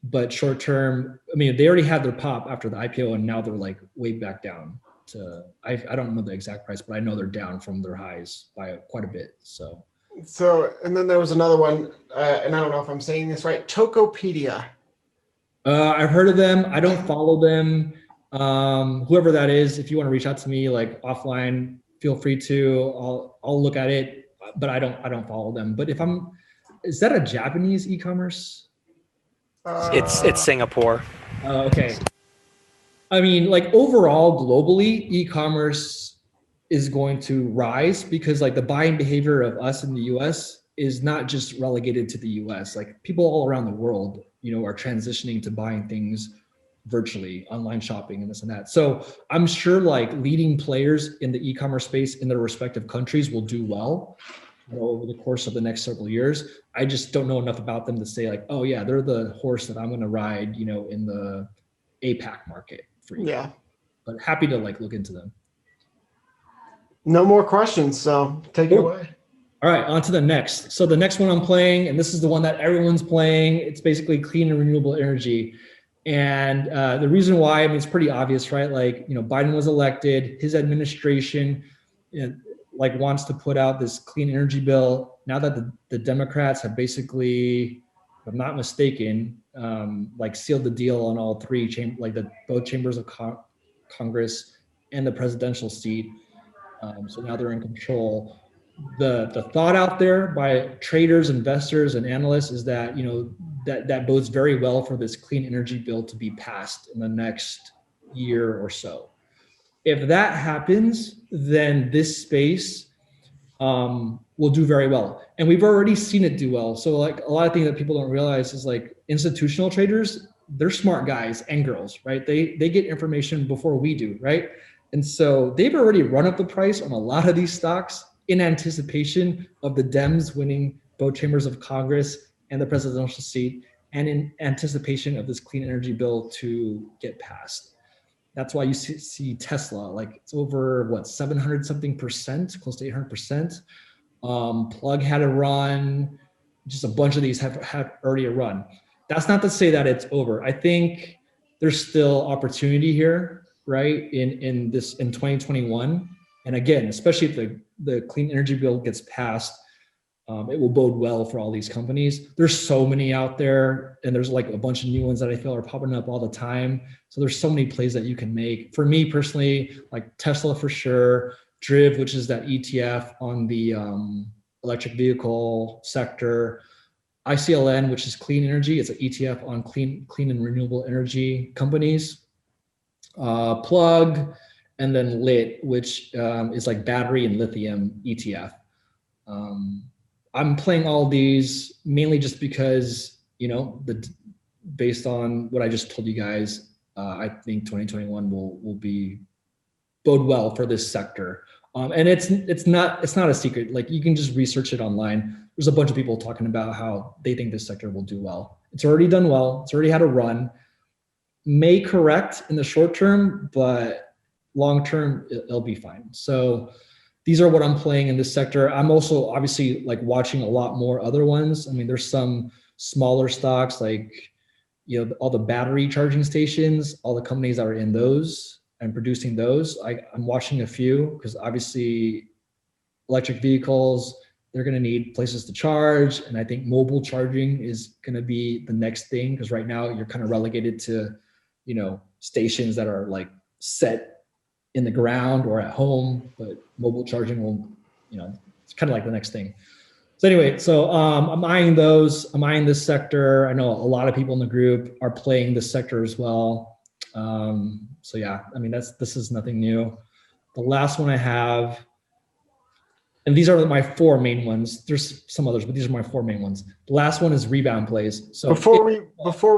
but short term, I mean, they already had their pop after the IPO, and now they're like way back down to. I don't know the exact price, but I know they're down from their highs by quite a bit. So, and then there was another one, and I don't know if I'm saying this right. Tokopedia. I've heard of them. I don't follow them. Whoever that is, if you want to reach out to me like offline, feel free to. I'll look at it, but I don't follow them. But is that a Japanese e-commerce? It's Singapore. Okay. I mean, like overall, globally, e-commerce is going to rise because like the buying behavior of us in the US is not just relegated to the US. Like people all around the world, are transitioning to buying things virtually, online shopping and this and that. So I'm sure like leading players in the e-commerce space in their respective countries will do well over the course of the next several years. I just don't know enough about them to say like, oh yeah, they're the horse that I'm going to ride, in the APAC market for you. Yeah. But happy to like look into them. No more questions, so take it away. All right, on to the next. So the next one I'm playing, and this is the one that everyone's playing, it's basically clean and renewable energy. And the reason why, I mean, it's pretty obvious, right? Like, Biden was elected, his administration, wants to put out this clean energy bill. Now that the Democrats have basically, if I'm not mistaken, sealed the deal on all three both chambers of Congress and the presidential seat. So now they're in control. The thought out there by traders, investors, and analysts is that that bodes very well for this clean energy bill to be passed in the next year or so. If that happens, then this space will do very well, and we've already seen it do well. So like a lot of things that people don't realize is like institutional traders, they're smart guys and girls, right? They get information before we do, right? And so they've already run up the price on a lot of these stocks in anticipation of the Dems winning both chambers of Congress and the presidential seat, and in anticipation of this clean energy bill to get passed. That's why you see Tesla, like it's over 700 something percent, close to 800%. Plug had a run, just a bunch of these have had already a run. That's not to say that it's over. I think there's still opportunity here, right? In 2021. And again, especially if the clean energy bill gets passed, it will bode well for all these companies. There's so many out there, and there's like a bunch of new ones that I feel are popping up all the time. So there's so many plays that you can make. For me personally, like Tesla for sure, Driv, which is that ETF on the electric vehicle sector, ICLN, which is clean energy. It's an ETF on clean and renewable energy companies. Plug, and then Lit, which is like battery and lithium ETF. I'm playing all these mainly just because, based on what I just told you guys, I think 2021 will bode well for this sector. And it's not a secret. Like you can just research it online. There's a bunch of people talking about how they think this sector will do well. It's already done well. It's already had a run. May correct in the short term, but long term it'll be fine. So these are what I'm playing in this sector. I'm also obviously like watching a lot more other ones. I mean, there's some smaller stocks like all the battery charging stations, all the companies that are in those and producing those. I'm watching a few because obviously electric vehicles, they're going to need places to charge, and I think mobile charging is going to be the next thing, because right now you're kind of relegated to stations that are like set in the ground or at home, but mobile charging will, it's kind of like the next thing. So anyway, I'm eyeing those. I'm eyeing this sector. I know a lot of people in the group are playing this sector as well. So yeah, I mean, this is nothing new. The last one I have, and these are my four main ones. There's some others, but these are my four main ones. The last one is rebound plays. So before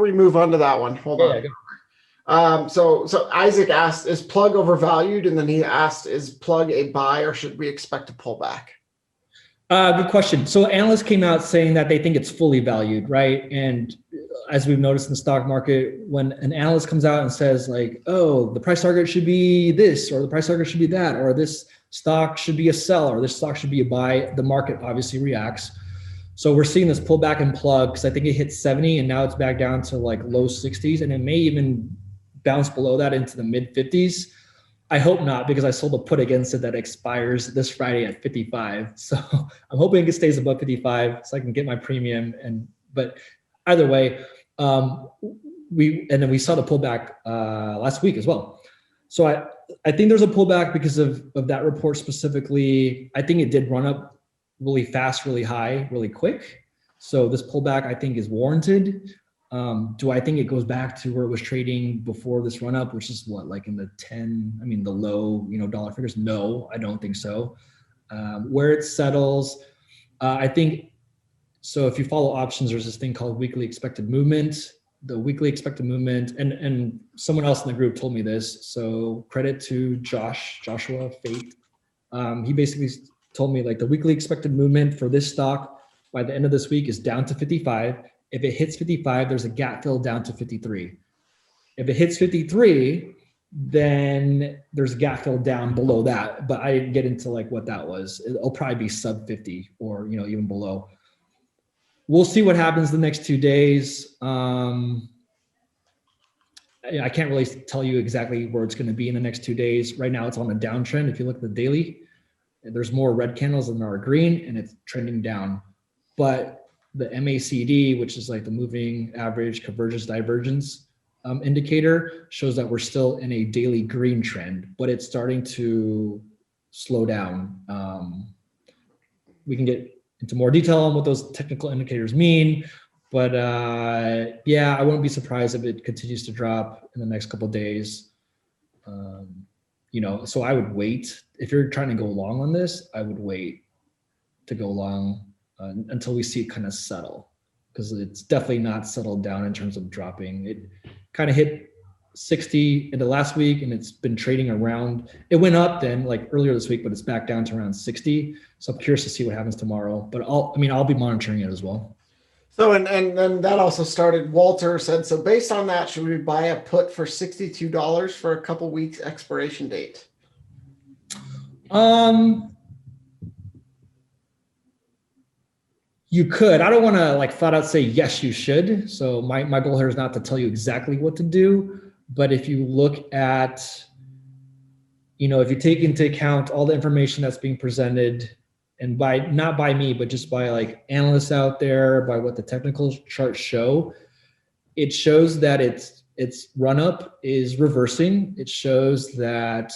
we move on to that one, hold on. So Isaac asked, is Plug overvalued? And then he asked, is Plug a buy or should we expect a pullback? Good question. So analysts came out saying that they think it's fully valued, right? And as we've noticed in the stock market, when an analyst comes out and says like, oh, the price target should be this, or the price target should be that, or this stock should be a sell, or this stock should be a buy, the market obviously reacts. So we're seeing this pullback and plug because I think it hit 70 and now it's back down to like low 60s, and it may even bounce below that into the mid 50s. I hope not, because I sold a put against it that expires this Friday at 55. So I'm hoping it stays above 55 so I can get my premium. But either way, we saw the pullback last week as well. So I think there's a pullback because of that report specifically. I think it did run up really fast, really high, really quick. So this pullback I think is warranted. Do I think it goes back to where it was trading before this run up, which is what, like in the 10, the low, dollar figures? No, I don't think so. Where it settles, I think, so if you follow options, there's this thing called weekly expected movement. The weekly expected movement, and someone else in the group told me this, so credit to Joshua Fate. He basically told me like the weekly expected movement for this stock by the end of this week is down to 55. If it hits 55, there's a gap fill down to 53. If it hits 53, then there's a gap fill down below that. But I didn't get into like what that was. It'll probably be sub 50 or even below. We'll see what happens the next 2 days. I can't really tell you exactly where it's going to be in the next 2 days. Right now, it's on a downtrend. If you look at the daily, there's more red candles than there are green, and it's trending down. But the MACD, which is like the moving average convergence divergence indicator, shows that we're still in a daily green trend, but it's starting to slow down. We can get into more detail on what those technical indicators mean, but yeah, I wouldn't be surprised if it continues to drop in the next couple of days. So I would wait. If you're trying to go long on this, I would wait to go long until we see it kind of settle, because it's definitely not settled down in terms of dropping. It kind of hit 60 in the last week, and it's been trading around. It went up then like earlier this week, but it's back down to around 60. So I'm curious to see what happens tomorrow, but I'll be monitoring it as well. So, and then that also started, Walter said, so based on that, should we buy a put for $62 for a couple weeks expiration date? You could. I don't want to like flat out say yes, you should. So my goal here is not to tell you exactly what to do, but if you look at, if you take into account all the information that's being presented, and not by me, but just by like analysts out there, by what the technical charts show, it shows that its run up is reversing. It shows that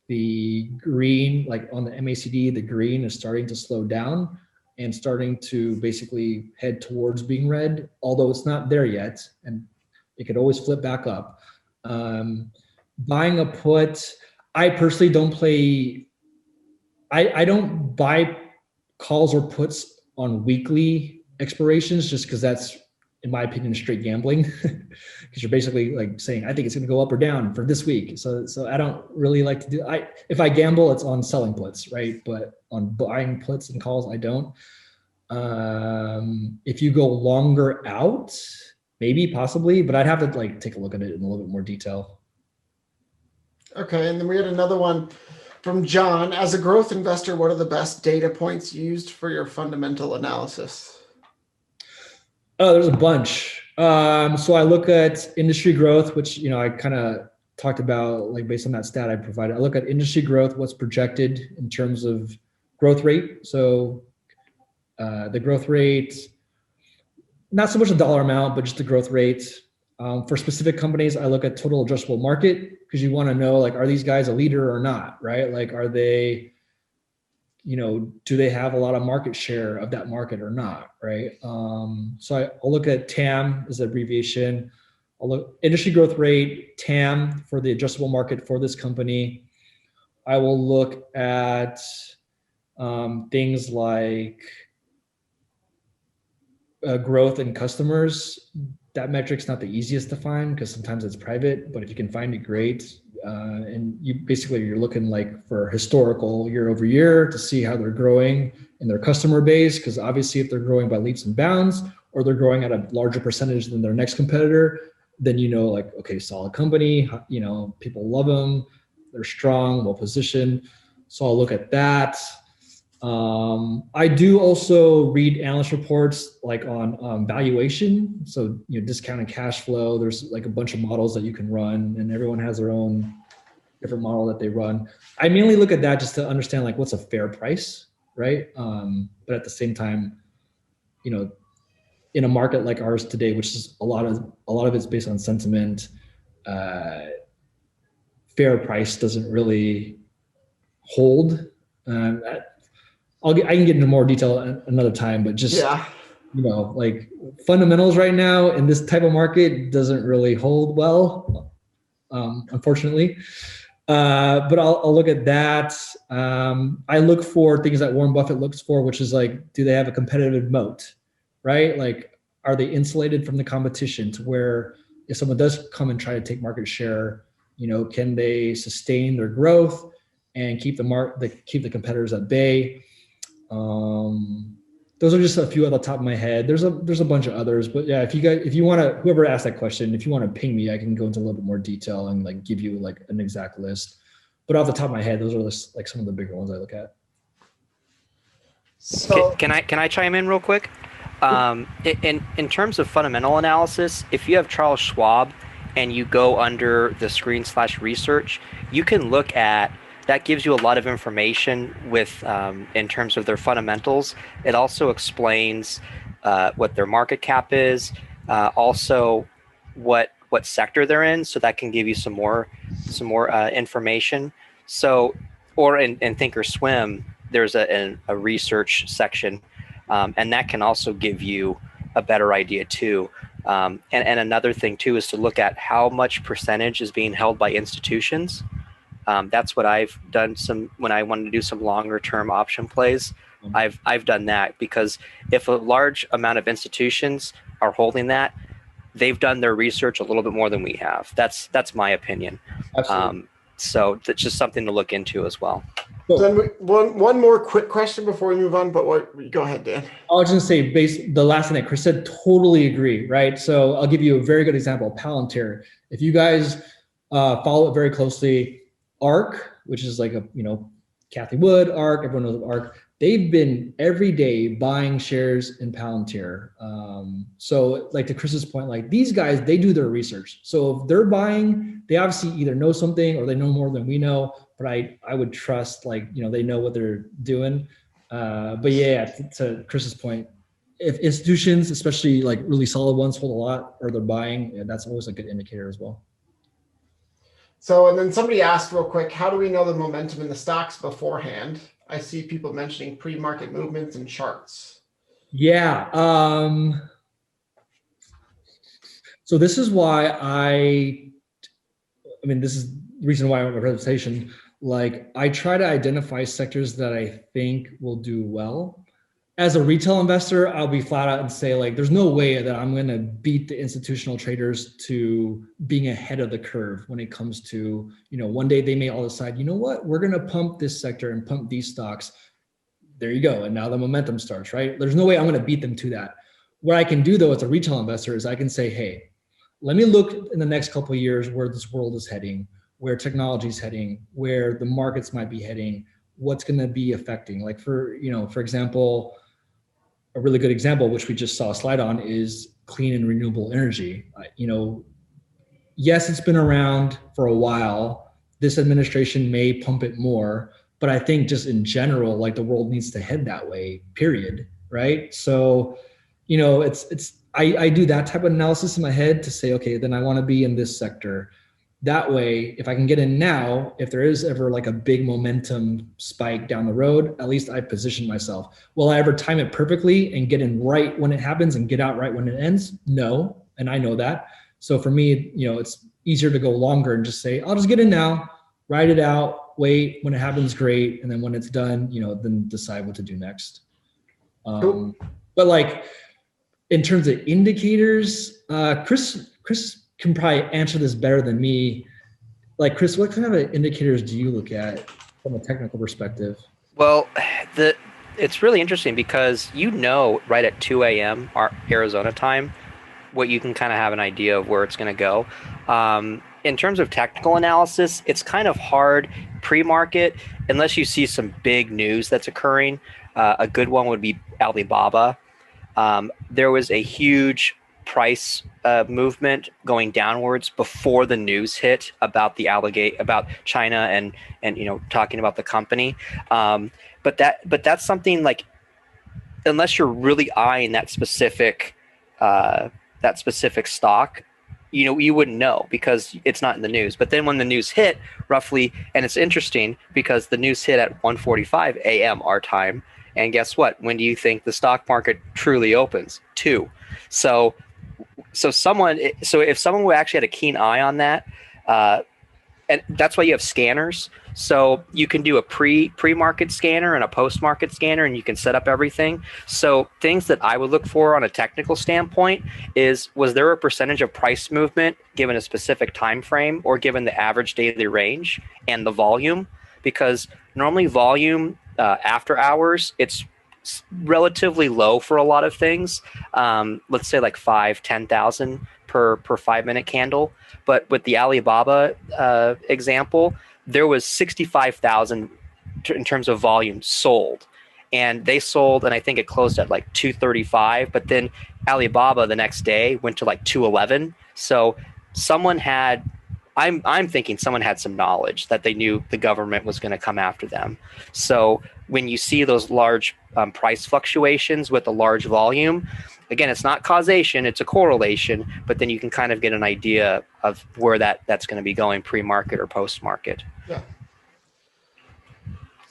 the green, like on the MACD, the green is starting to slow down and starting to basically head towards being red, although it's not there yet, and it could always flip back up. Buying a put, I personally don't play, I don't buy calls or puts on weekly expirations, just because that's, in my opinion, straight gambling, because you're basically like saying, I think it's going to go up or down for this week. So I don't really like to do, if I gamble, it's on selling puts, right? But on buying puts and calls, I don't. If you go longer out, maybe, possibly, but I'd have to like take a look at it in a little bit more detail. Okay, and then we had another one from John. As a growth investor, what are the best data points used for your fundamental analysis? Oh, there's a bunch. So I look at industry growth, which, I kind of talked about, like based on that stat I provided. I look at industry growth, what's projected in terms of growth rate. So the growth rate, not so much the dollar amount, but just the growth rate. For specific companies, I look at total addressable market, because you want to know, like, are these guys a leader or not, right? Like, are they, do they have a lot of market share of that market or not, right? So I'll look at TAM as an abbreviation. I'll look industry growth rate, TAM for the addressable market for this company. I will look at things like growth in customers. That metric's not the easiest to find because sometimes it's private, but if you can find it, great. And you're looking like for historical year over year to see how they're growing in their customer base. Because obviously if they're growing by leaps and bounds, or they're growing at a larger percentage than their next competitor, then like, okay, solid company, people love them, they're strong, well positioned. So I'll look at that. I do also read analyst reports like on valuation. So, discounted cash flow, there's like a bunch of models that you can run, and everyone has their own different model that they run. I mainly look at that just to understand like what's a fair price, right? But at the same time, in a market like ours today, which is a lot of it's based on sentiment, fair price doesn't really hold. I can get into more detail another time, but just like fundamentals right now in this type of market doesn't really hold well, unfortunately. But I'll look at that. I look for things that Warren Buffett looks for, which is like, do they have a competitive moat? Right? Like, are they insulated from the competition to where if someone does come and try to take market share, can they sustain their growth and keep the competitors at bay? Those are just a few on the top of my head. There's a bunch of others, but yeah, if you want to, whoever asked that question, if you want to ping me, I can go into a little bit more detail and like give you like an exact list. But off the top of my head, those are like some of the bigger ones I look at. So Can I chime in real quick? In terms of fundamental analysis, if you have Charles Schwab and you go under the screen/research, you can look at that. Gives you a lot of information with in terms of their fundamentals. It also explains what their market cap is, also what sector they're in, so that can give you some more information. So, or in Thinkorswim, there's a research section, and that can also give you a better idea too. And another thing too is to look at how much percentage is being held by institutions. That's what I've done when I wanted to do some longer term option plays. I've done that because if a large amount of institutions are holding that, they've done their research a little bit more than we have. That's my opinion. Absolutely. So that's just something to look into as well. Then one more quick question before we move on, but go ahead, Dan. I was just gonna say, the last thing that Chris said, totally agree, right? So I'll give you a very good example, Palantir. If you guys follow it very closely, ARK, which is like Kathy Wood, ARK, everyone knows ARK. They've been every day buying shares in Palantir. So like to Chris's point, like these guys, they do their research. So if they're buying, they obviously either know something or they know more than we know, but I would trust they know what they're doing. But yeah, to Chris's point, if institutions, especially like really solid ones, hold a lot or they're buying, that's always a good indicator as well. So, and then somebody asked real quick, how do we know the momentum in the stocks beforehand? I see people mentioning pre-market movements and charts. Yeah. So this is why this is the reason why I went my presentation. Like I try to identify sectors that I think will do well. As a retail investor, I'll be flat out and say like, there's no way that I'm going to beat the institutional traders to being ahead of the curve when it comes to, one day they may all decide, you know what, we're going to pump this sector and pump these stocks. There you go. And now the momentum starts, right? There's no way I'm going to beat them to that. What I can do though, as a retail investor is I can say, hey, let me look in the next couple of years where this world is heading, where technology is heading, where the markets might be heading, what's going to be affecting. Like for example, a really good example, which we just saw a slide on, is clean and renewable energy. Yes, it's been around for a while. This administration may pump it more, but I think just in general, like the world needs to head that way, period. Right. So, I do that type of analysis in my head to say, okay, then I want to be in this sector. That way, if I can get in now, if there is ever like a big momentum spike down the road, at least I position myself. Will I ever time it perfectly and get in right when it happens and get out right when it ends? No. And I know that. So for me, it's easier to go longer and just say, I'll just get in now, ride it out, wait, when it happens, great. And then when it's done, then decide what to do next. Cool. But like in terms of indicators, Chris can probably answer this better than me. like Chris, what kind of indicators do you look at from a technical perspective? Well, it's really interesting because right at 2 a.m. our Arizona time what you can kind of have an idea of where it's going to go. In terms of technical analysis, it's kind of hard pre-market unless you see some big news that's occurring. A good one would be Alibaba. There was a huge price movement going downwards before the news hit about about China and talking about the company. But that's something like unless you're really eyeing that specific stock, you wouldn't know because it's not in the news. But then when the news hit roughly, and it's interesting because the news hit at 1:45 a.m. our time, and guess what? When do you think the stock market truly opens? 2. So if someone who actually had a keen eye on that, and that's why you have scanners. So you can do a pre-market scanner and a post-market scanner, and you can set up everything. So things that I would look for on a technical standpoint was there a percentage of price movement given a specific time frame or given the average daily range and the volume? Because normally volume after hours, it's relatively low for a lot of things. Let's say like 10,000 per 5-minute candle. But with the Alibaba example, there was 65,000 in terms of volume sold. And they sold, and I think it closed at like 235. But then Alibaba the next day went to like 211. So I'm thinking someone had some knowledge that they knew the government was going to come after them. So when you see those large price fluctuations with a large volume, again, it's not causation, it's a correlation, but then you can kind of get an idea of where that's going to be going pre-market or post-market. Yeah.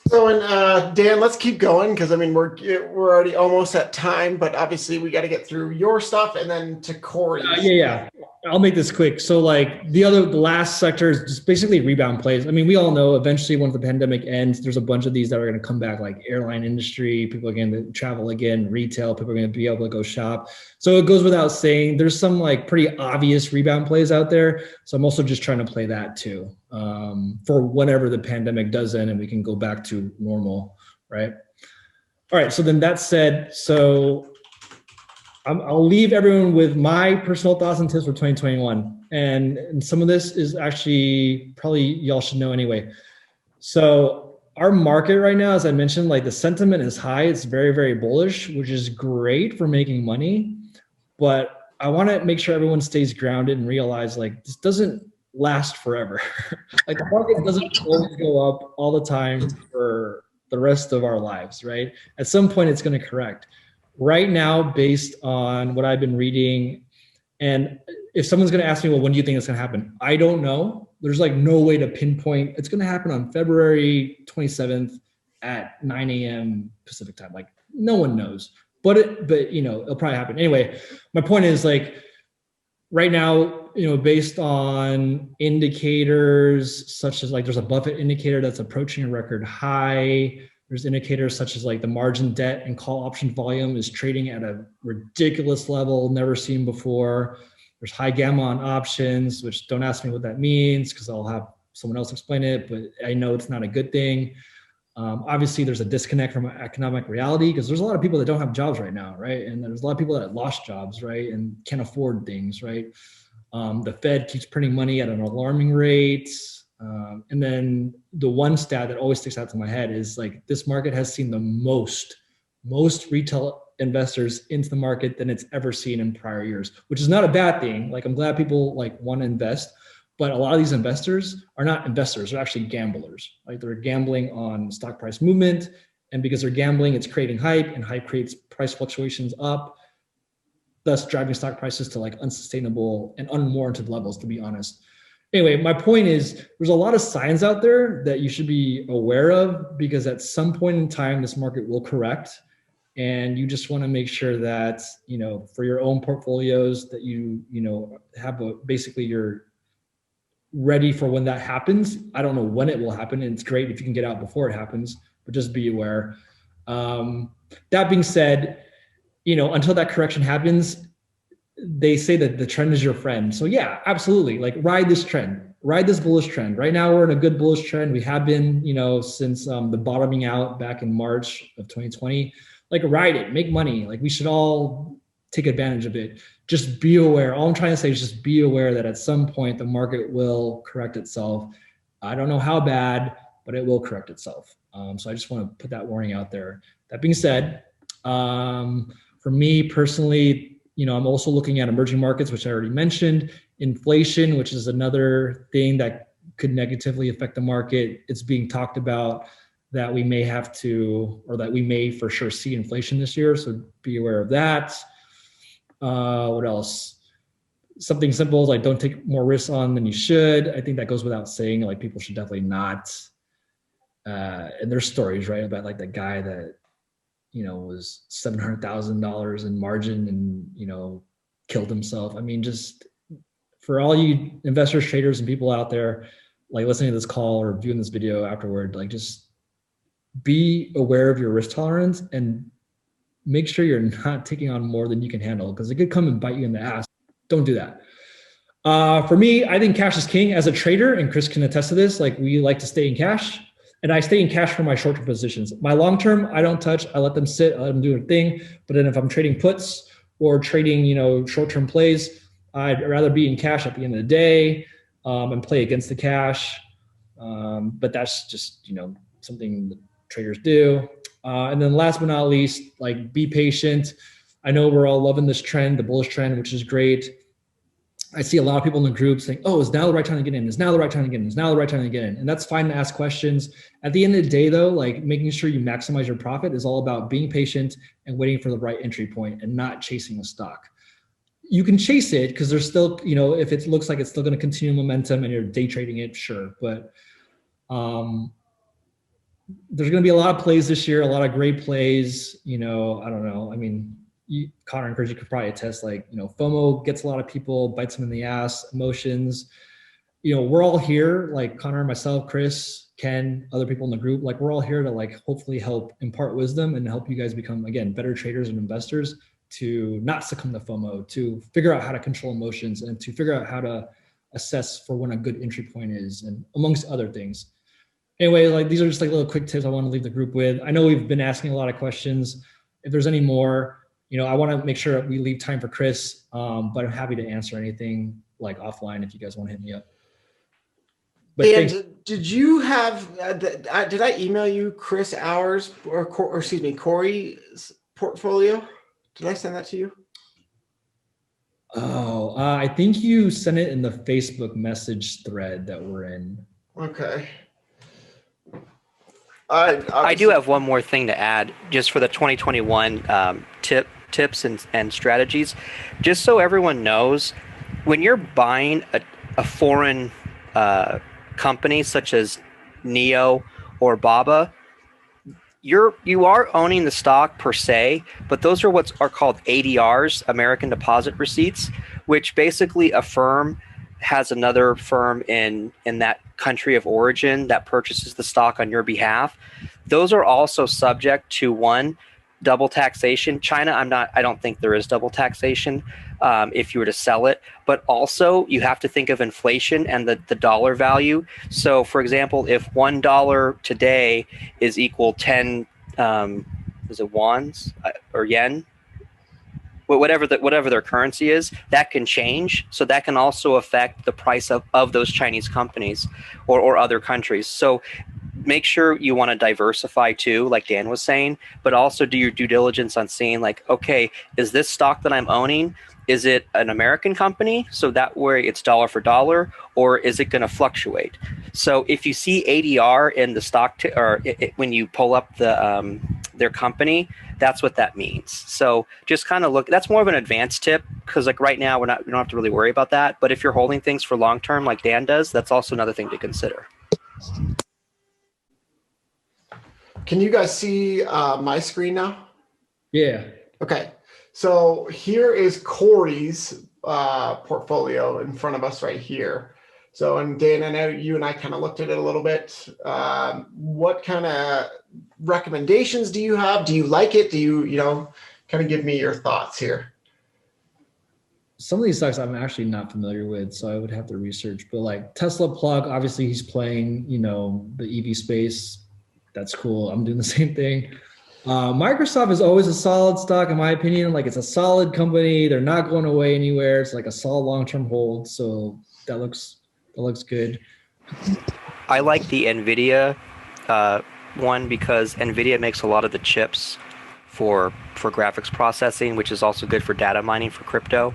So, and Dan, let's keep going because I mean we're already almost at time, but obviously we got to get through your stuff and then to Corey. Yeah. I'll make this quick. So like the last sector is just basically rebound plays. I mean, we all know eventually once the pandemic ends, there's a bunch of these that are going to come back, like airline industry, people are going to travel again, retail, people are going to be able to go shop. So it goes without saying, there's some like pretty obvious rebound plays out there. So I'm also just trying to play that too, for whenever the pandemic does end and we can go back to normal, right? All right. So then that said, I'll leave everyone with my personal thoughts and tips for 2021. And some of this is actually probably y'all should know anyway. So our market right now, as I mentioned, like the sentiment is high. It's very, very bullish, which is great for making money. But I want to make sure everyone stays grounded and realize like this doesn't last forever. Like the market doesn't always go up all the time for the rest of our lives, right? At some point, it's going to correct. Right now, based on what I've been reading, and if someone's going to ask me, well, when do you think it's going to happen? I don't know. There's like no way to pinpoint. It's going to happen on February 27th at 9 a.m. Pacific time. Like no one knows, but it'll probably happen. Anyway, my point is like right now, based on indicators such as like there's a Buffett indicator that's approaching a record high. There's indicators such as like the margin debt and call option volume is trading at a ridiculous level never seen before. There's high gamma on options, which don't ask me what that means because I'll have someone else explain it, but I know it's not a good thing. Obviously, there's a disconnect from economic reality because there's a lot of people that don't have jobs right now, right? And there's a lot of people that lost jobs, right? And can't afford things, right? The Fed keeps printing money at an alarming rate. And then the one stat that always sticks out to my head is like this market has seen the most retail investors into the market than it's ever seen in prior years, which is not a bad thing. Like I'm glad people like want to invest, but a lot of these investors are not investors, they're actually gamblers. Like they're gambling on stock price movement. And because they're gambling, it's creating hype, and hype creates price fluctuations up, thus driving stock prices to like unsustainable and unwarranted levels, to be honest. Anyway, my point is there's a lot of signs out there that you should be aware of because at some point in time, this market will correct. And you just want to make sure that, for your own portfolios that you have basically you're ready for when that happens. I don't know when it will happen. And it's great if you can get out before it happens, but just be aware. That being said, until that correction happens, they say that the trend is your friend. So yeah, absolutely. Like ride this trend. ride this bullish trend. Right now, we're in a good bullish trend. We have been, since the bottoming out back in March of 2020. Like, ride it, make money. Like, we should all take advantage of it. Just be aware. All I'm trying to say is just be aware that at some point the market will correct itself. I don't know how bad, but it will correct itself. So I just want to put that warning out there. That being said, for me personally, I'm also looking at emerging markets, which I already mentioned, inflation, which is another thing that could negatively affect the market. It's being talked about that we may have to, or that we may for sure see inflation this year. So be aware of that. What else? Something simple is like, don't take more risks on than you should. I think that goes without saying. Like, people should definitely not. And there's stories, right, about like the guy that, was $700,000 in margin and, killed himself. I mean, just for all you investors, traders, and people out there, like listening to this call or viewing this video afterward, like, just be aware of your risk tolerance and make sure you're not taking on more than you can handle, because it could come and bite you in the ass. Don't do that. For me, I think cash is king as a trader, and Chris can attest to this. Like, we like to stay in cash, and I stay in cash for my short-term positions. My long-term, I don't touch. I let them sit. I let them do their thing. But then if I'm trading puts or trading, short-term plays, I'd rather be in cash at the end of the day and play against the cash. But that's just, something that traders do. And then last but not least, like, be patient. I know we're all loving this trend, the bullish trend, which is great. I see a lot of people in the group saying, oh, is now the right time to get in? Is now the right time to get in? Is now the right time to get in? And that's fine to ask questions. At the end of the day, though, like, making sure you maximize your profit is all about being patient and waiting for the right entry point and not chasing a stock. You can chase it because there's still, if it looks like it's still going to continue momentum and you're day trading it, sure. But there's going to be a lot of plays this year, a lot of great plays. I don't know. I mean, Connor and Chris, you could probably attest, like, FOMO gets a lot of people, bites them in the ass, emotions. We're all here, like Connor, myself, Chris, Ken, other people in the group, like, we're all here to, like, hopefully help impart wisdom and help you guys become, again, better traders and investors, to not succumb to FOMO, to figure out how to control emotions, and to figure out how to assess for when a good entry point is, and amongst other things. Anyway, like, these are just like little quick tips I want to leave the group with. I know we've been asking a lot of questions. If there's any more, I want to make sure we leave time for Chris, but I'm happy to answer anything, like, offline if you guys want to hit me up. But and did you have, did I email you Chris Hours or Corey's portfolio? Did I send that to you? Oh, I think you sent it in the Facebook message thread that we're in. Okay. I do have one more thing to add, just for the 2021 tips and strategies. Just so everyone knows, when you're buying a foreign company such as Neo or Baba, you are owning the stock per se, but those are what are called ADRs, American Deposit Receipts, which basically a firm has another firm in that country of origin that purchases the stock on your behalf. Those are also subject to, one, double taxation. China, I don't think there is double taxation if you were to sell it, but also you have to think of inflation and the dollar value. So for example, if $1 today is equal 10, is it wons or yen? Whatever their currency is, that can change. So that can also affect the price of those Chinese companies or other countries. So make sure you want to diversify too, like Dan was saying, but also do your due diligence on seeing, like, okay, is this stock that I'm owning, is it an American company? So that way it's dollar for dollar, or is it going to fluctuate? So if you see ADR in the stock, when you pull up their company, that's what that means. So just kind of look. That's more of an advanced tip, because like right now we don't have to really worry about that. But if you're holding things for long term, like Dan does, that's also another thing to consider. Can you guys see my screen now? Yeah. Okay. So here is Corey's portfolio in front of us right here. So, and Dan, I know you and I kind of looked at it a little bit. What kind of recommendations do you have? Do you like it? Do you, kind of give me your thoughts here? some of these stocks I'm actually not familiar with, so I would have to research. But like Tesla Plug, obviously he's playing, the EV space. That's cool. I'm doing the same thing. Microsoft is always a solid stock, in my opinion. Like it's a solid company. They're not going away anywhere. It's like a solid long-term hold. So that looks good. I like the NVIDIA one because NVIDIA makes a lot of the chips for graphics processing, which is also good for data mining for crypto.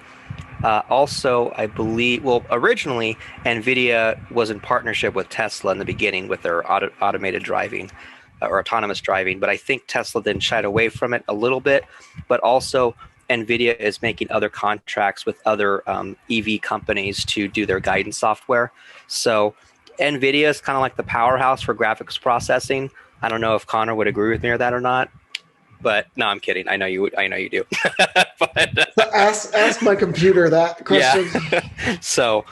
Also, I believe, originally NVIDIA was in partnership with Tesla in the beginning with their automated driving or autonomous driving, but I think Tesla then shied away from it a little bit. But also, NVIDIA is making other contracts with other EV companies to do their guidance software. So NVIDIA is kind of like the powerhouse for graphics processing. I don't know if Connor would agree with me or that or not. But no, I'm kidding. I know you would. I know you do. But, So ask my computer that question. Yeah. So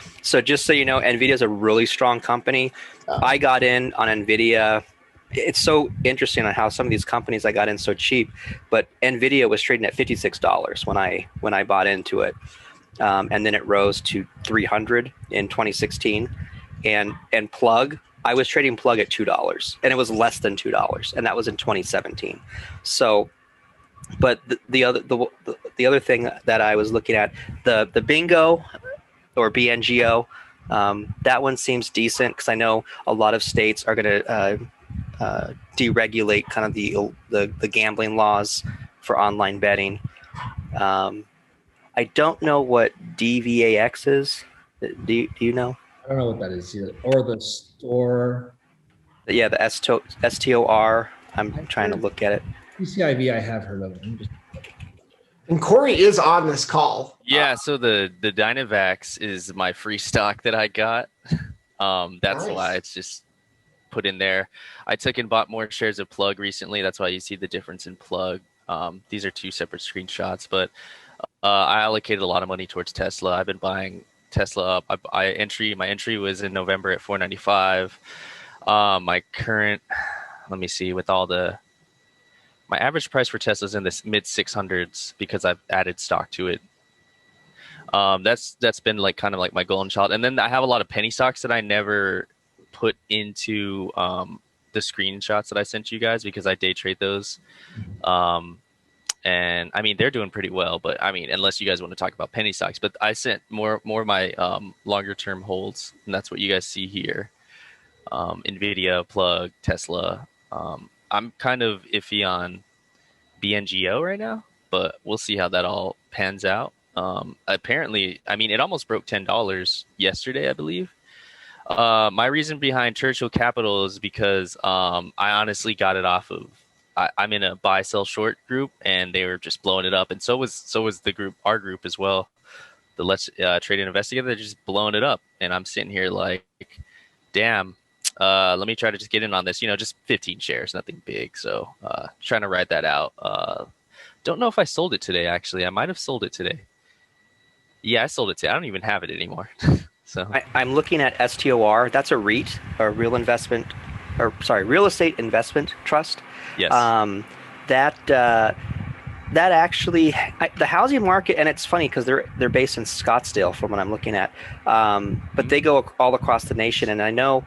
just so you know, NVIDIA is a really strong company. I got in on NVIDIA. It's so interesting on how some of these companies I got in so cheap, but NVIDIA was trading at $56 when I bought into it, and then it rose to $300 in 2016, and Plug. I was trading Plug at $2, and it was less than $2, and that was in 2017. So, but the other thing that I was looking at, the Bingo or BNGO, that one seems decent because I know a lot of states are going to deregulate kind of the gambling laws for online betting. I don't know what DVAX is. Do you know? I don't know what that is either. Or the store. Yeah, the STOR. I'm trying to look at it. PCIV, I have heard of it. And Corey is on this call. Yeah, so the Dynavax is my free stock that I got. That's Nice. why it's just put in there. I took and bought more shares of Plug recently. That's why you see the difference in Plug. These are two separate screenshots, but I allocated a lot of money towards Tesla. I've been buying Tesla up. My entry was in November at $4.95. My current, let me see, with all my average price for Tesla is in this mid 600s because I've added stock to it. That's been like kind of like my golden child. And then I have a lot of penny stocks that I never put into the screenshots that I sent you guys because I day trade those. And I mean, they're doing pretty well, but I mean, unless you guys want to talk about penny stocks, but I sent more of my longer term holds, and that's what you guys see here. NVIDIA, Plug, Tesla. I'm kind of iffy on BNGO right now, but we'll see how that all pans out. Apparently, I mean, it almost broke $10 yesterday, I believe. My reason behind Churchill Capital is because I honestly got it off of. I'm in a buy sell short group, and they were just blowing it up, and so was the group, our group as well. The Let's Trade and Invest Together, they're just blowing it up, and I'm sitting here like, damn. Let me try to just get in on this, just 15 shares, nothing big. So trying to ride that out. Don't know if I sold it today, actually. I might have sold it today. Yeah, I sold it today. I don't even have it anymore. So I'm looking at STOR. That's a REIT, a real estate investment trust. yes. That actually, the housing market, and it's funny because they're based in Scottsdale from what I'm looking at, but they go all across the nation. And I know,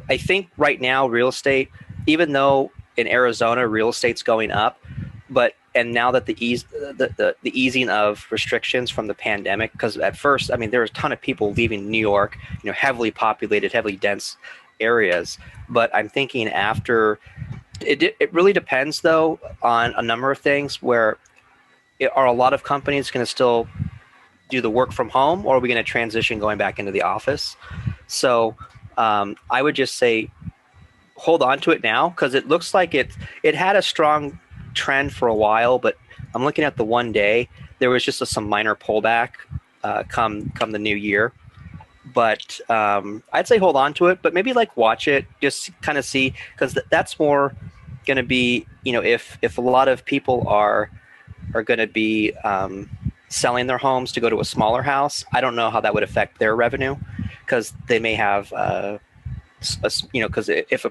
I think right now real estate, even though in Arizona real estate's going up, and now that the easing of restrictions from the pandemic, because at first, I mean, there was a ton of people leaving New York, heavily populated, heavily dense areas. But I'm thinking after, it really depends though on a number of things. Where are a lot of companies going to still do the work from home, or are we going to transition going back into the office? So I would just say hold on to it now because it looks like it had a strong trend for a while, but I'm looking at the 1 day. There was just some minor pullback come the new year. But I'd say hold on to it, but maybe watch it, just kind of see, because that's more going to be, if a lot of people are going to be selling their homes to go to a smaller house, I don't know how that would affect their revenue because they may have because if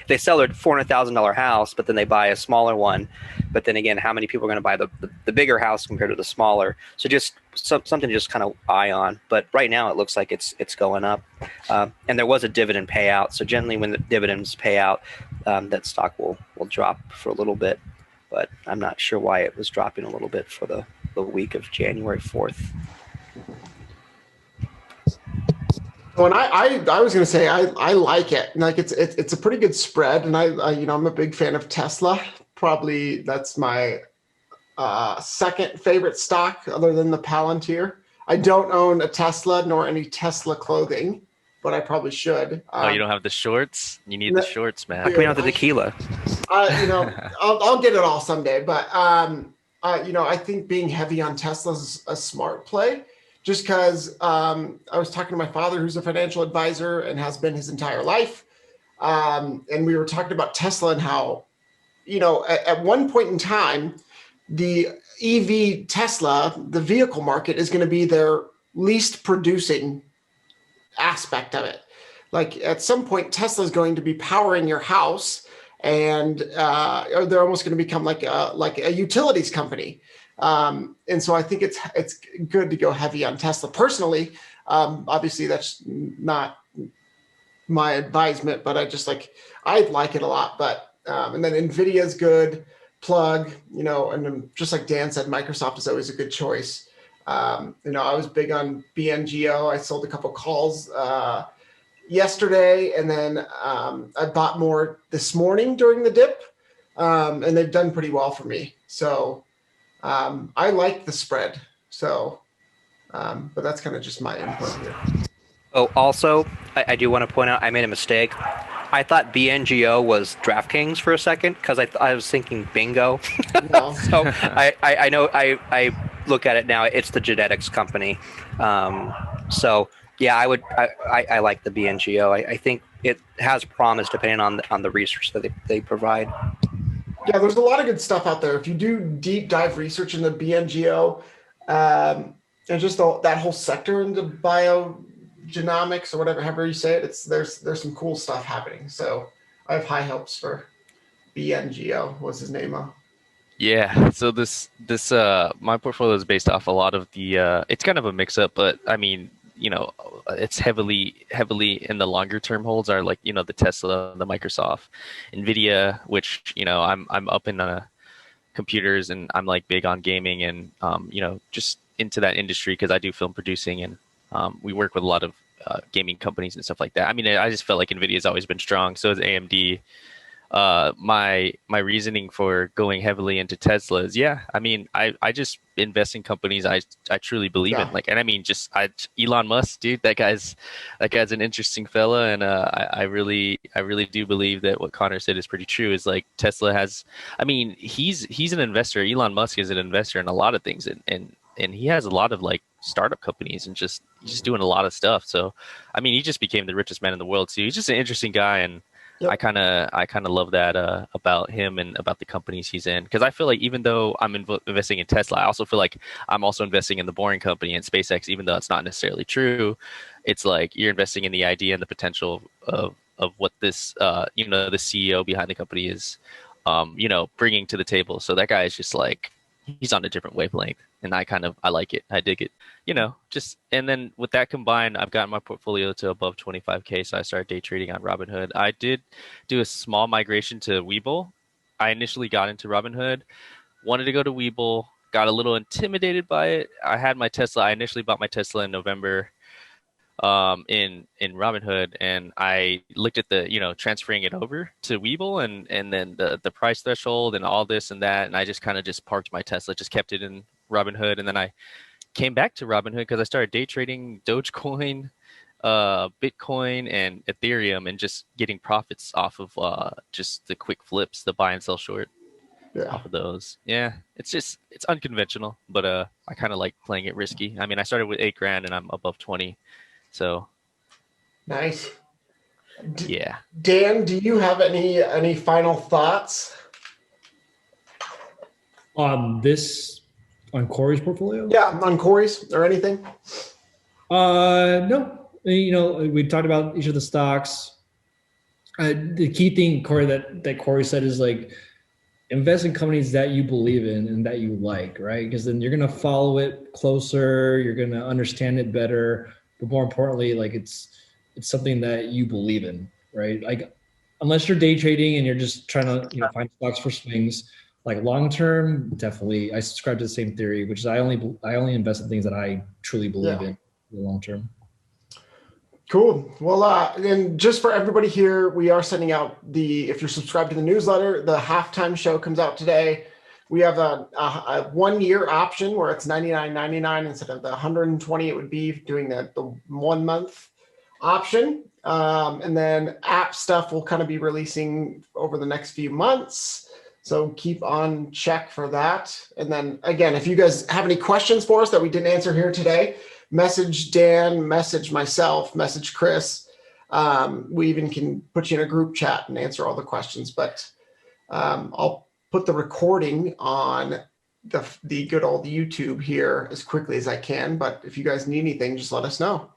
they sell their $400,000 house, but then they buy a smaller one, but then again, how many people are going to buy the bigger house compared to the smaller? So just something to just kind of eye on. But right now, it looks like it's going up, and there was a dividend payout. So generally, when the dividends pay out, that stock will drop for a little bit. But I'm not sure why it was dropping a little bit for the week of January 4th. Well, and I was going to say I like it. Like it's a pretty good spread, and I'm a big fan of Tesla. Probably that's my second favorite stock, other than the Palantir. I don't own a Tesla nor any Tesla clothing, but I probably should. Oh, you don't have the shorts? You need the shorts, man. How come you don't have the tequila? I'll get it all someday. But I think being heavy on Tesla is a smart play. Just because I was talking to my father, who's a financial advisor and has been his entire life. And we were talking about Tesla and how, at one point in time, the EV Tesla, the vehicle market, is going to be their least producing aspect of it. Like at some point, Tesla is going to be powering your house, and or they're almost going to become like a utilities company. And so I think it's good to go heavy on Tesla. Personally, obviously that's not my advisement, but I like it a lot. But and then Nvidia is good, Plug, and then just like Dan said, Microsoft is always a good choice. I was big on BNGO. I sold a couple calls yesterday, and then I bought more this morning during the dip, and they've done pretty well for me. So. I like the spread, so, but that's kind of just my input here. Oh, also, I do want to point out I made a mistake. I thought BNGO was DraftKings for a second because I was thinking bingo. No. So I know I look at it now. It's the genetics company. So yeah, I like the BNGO. I think it has promise depending on the research that they provide. Yeah, there's a lot of good stuff out there. If you do deep dive research into BNGO and just that whole sector into biogenomics or however you say it, there's some cool stuff happening. So I have high hopes for BNGO. What's his name? Yeah. So this my portfolio is based off a lot of the. It's kind of a mix up, but I mean, it's heavily in the longer term holds are like, the Tesla, the Microsoft, Nvidia, which, I'm up in computers, and I'm like big on gaming and, just into that industry because I do film producing, and we work with a lot of gaming companies and stuff like that. I mean, I just felt like Nvidia has always been strong. So is AMD. My reasoning for going heavily into Tesla is, I mean, I just invest in companies I truly believe in. Like, and I mean, Elon Musk, dude, that guy's an interesting fella, and I really do believe that what Connor said is pretty true. Is like Tesla has, I mean, he's an investor. Elon Musk is an investor in a lot of things, and he has a lot of like startup companies, and he's just doing a lot of stuff. So, I mean, he just became the richest man in the world too. He's just an interesting guy, and Yep. I kind of love that about him and about the companies he's in, because I feel like even though I'm investing in Tesla, I also feel like I'm also investing in the boring company and SpaceX, even though it's not necessarily true. It's like you're investing in the idea and the potential of what this the CEO behind the company is bringing to the table. So that guy is just like, he's on a different wavelength, and I like it. I dig it. And then with that combined, I've gotten my portfolio to above 25K, so I started day trading on Robinhood. I did do a small migration to Webull. I initially got into Robinhood, wanted to go to Webull, got a little intimidated by it. I had my Tesla. I initially bought my Tesla in November in Robinhood, and I looked at the transferring it over to Webull, and then the price threshold and all this and that, and I just kind of just parked my Tesla, just kept it in Robinhood, and then I came back to Robinhood because I started day trading Dogecoin, Bitcoin, and Ethereum, and just getting profits off of just the quick flips, the buy and sell short off of those. Yeah, it's unconventional, but I kind of like playing it risky. I mean, I started with $8,000 and I'm above 20. So nice. Yeah. Dan, do you have any final thoughts on Corey's portfolio? Yeah, on Corey's or anything? No. We talked about each of the stocks. The key thing, Corey, that Corey said is like invest in companies that you believe in and that you like, right? Because then you're gonna follow it closer, you're gonna understand it better, but more importantly, like it's something that you believe in, right? Like unless you're day trading and you're just trying to find stocks for swings, like long term, definitely I subscribe to the same theory, which is I only invest in things that I truly believe in the long term. Cool. Well, and just for everybody here, we are sending out if you're subscribed to the newsletter, the halftime show comes out today. We have a 1-year option where it's $99.99 instead of the $120 it would be doing the 1 month option. And then app stuff will kind of be releasing over the next few months. So keep on check for that. And then again, if you guys have any questions for us that we didn't answer here today, message Dan, message myself, message Chris. We even can put you in a group chat and answer all the questions, but I'll put the recording on the good old YouTube here as quickly as I can. But if you guys need anything, just let us know.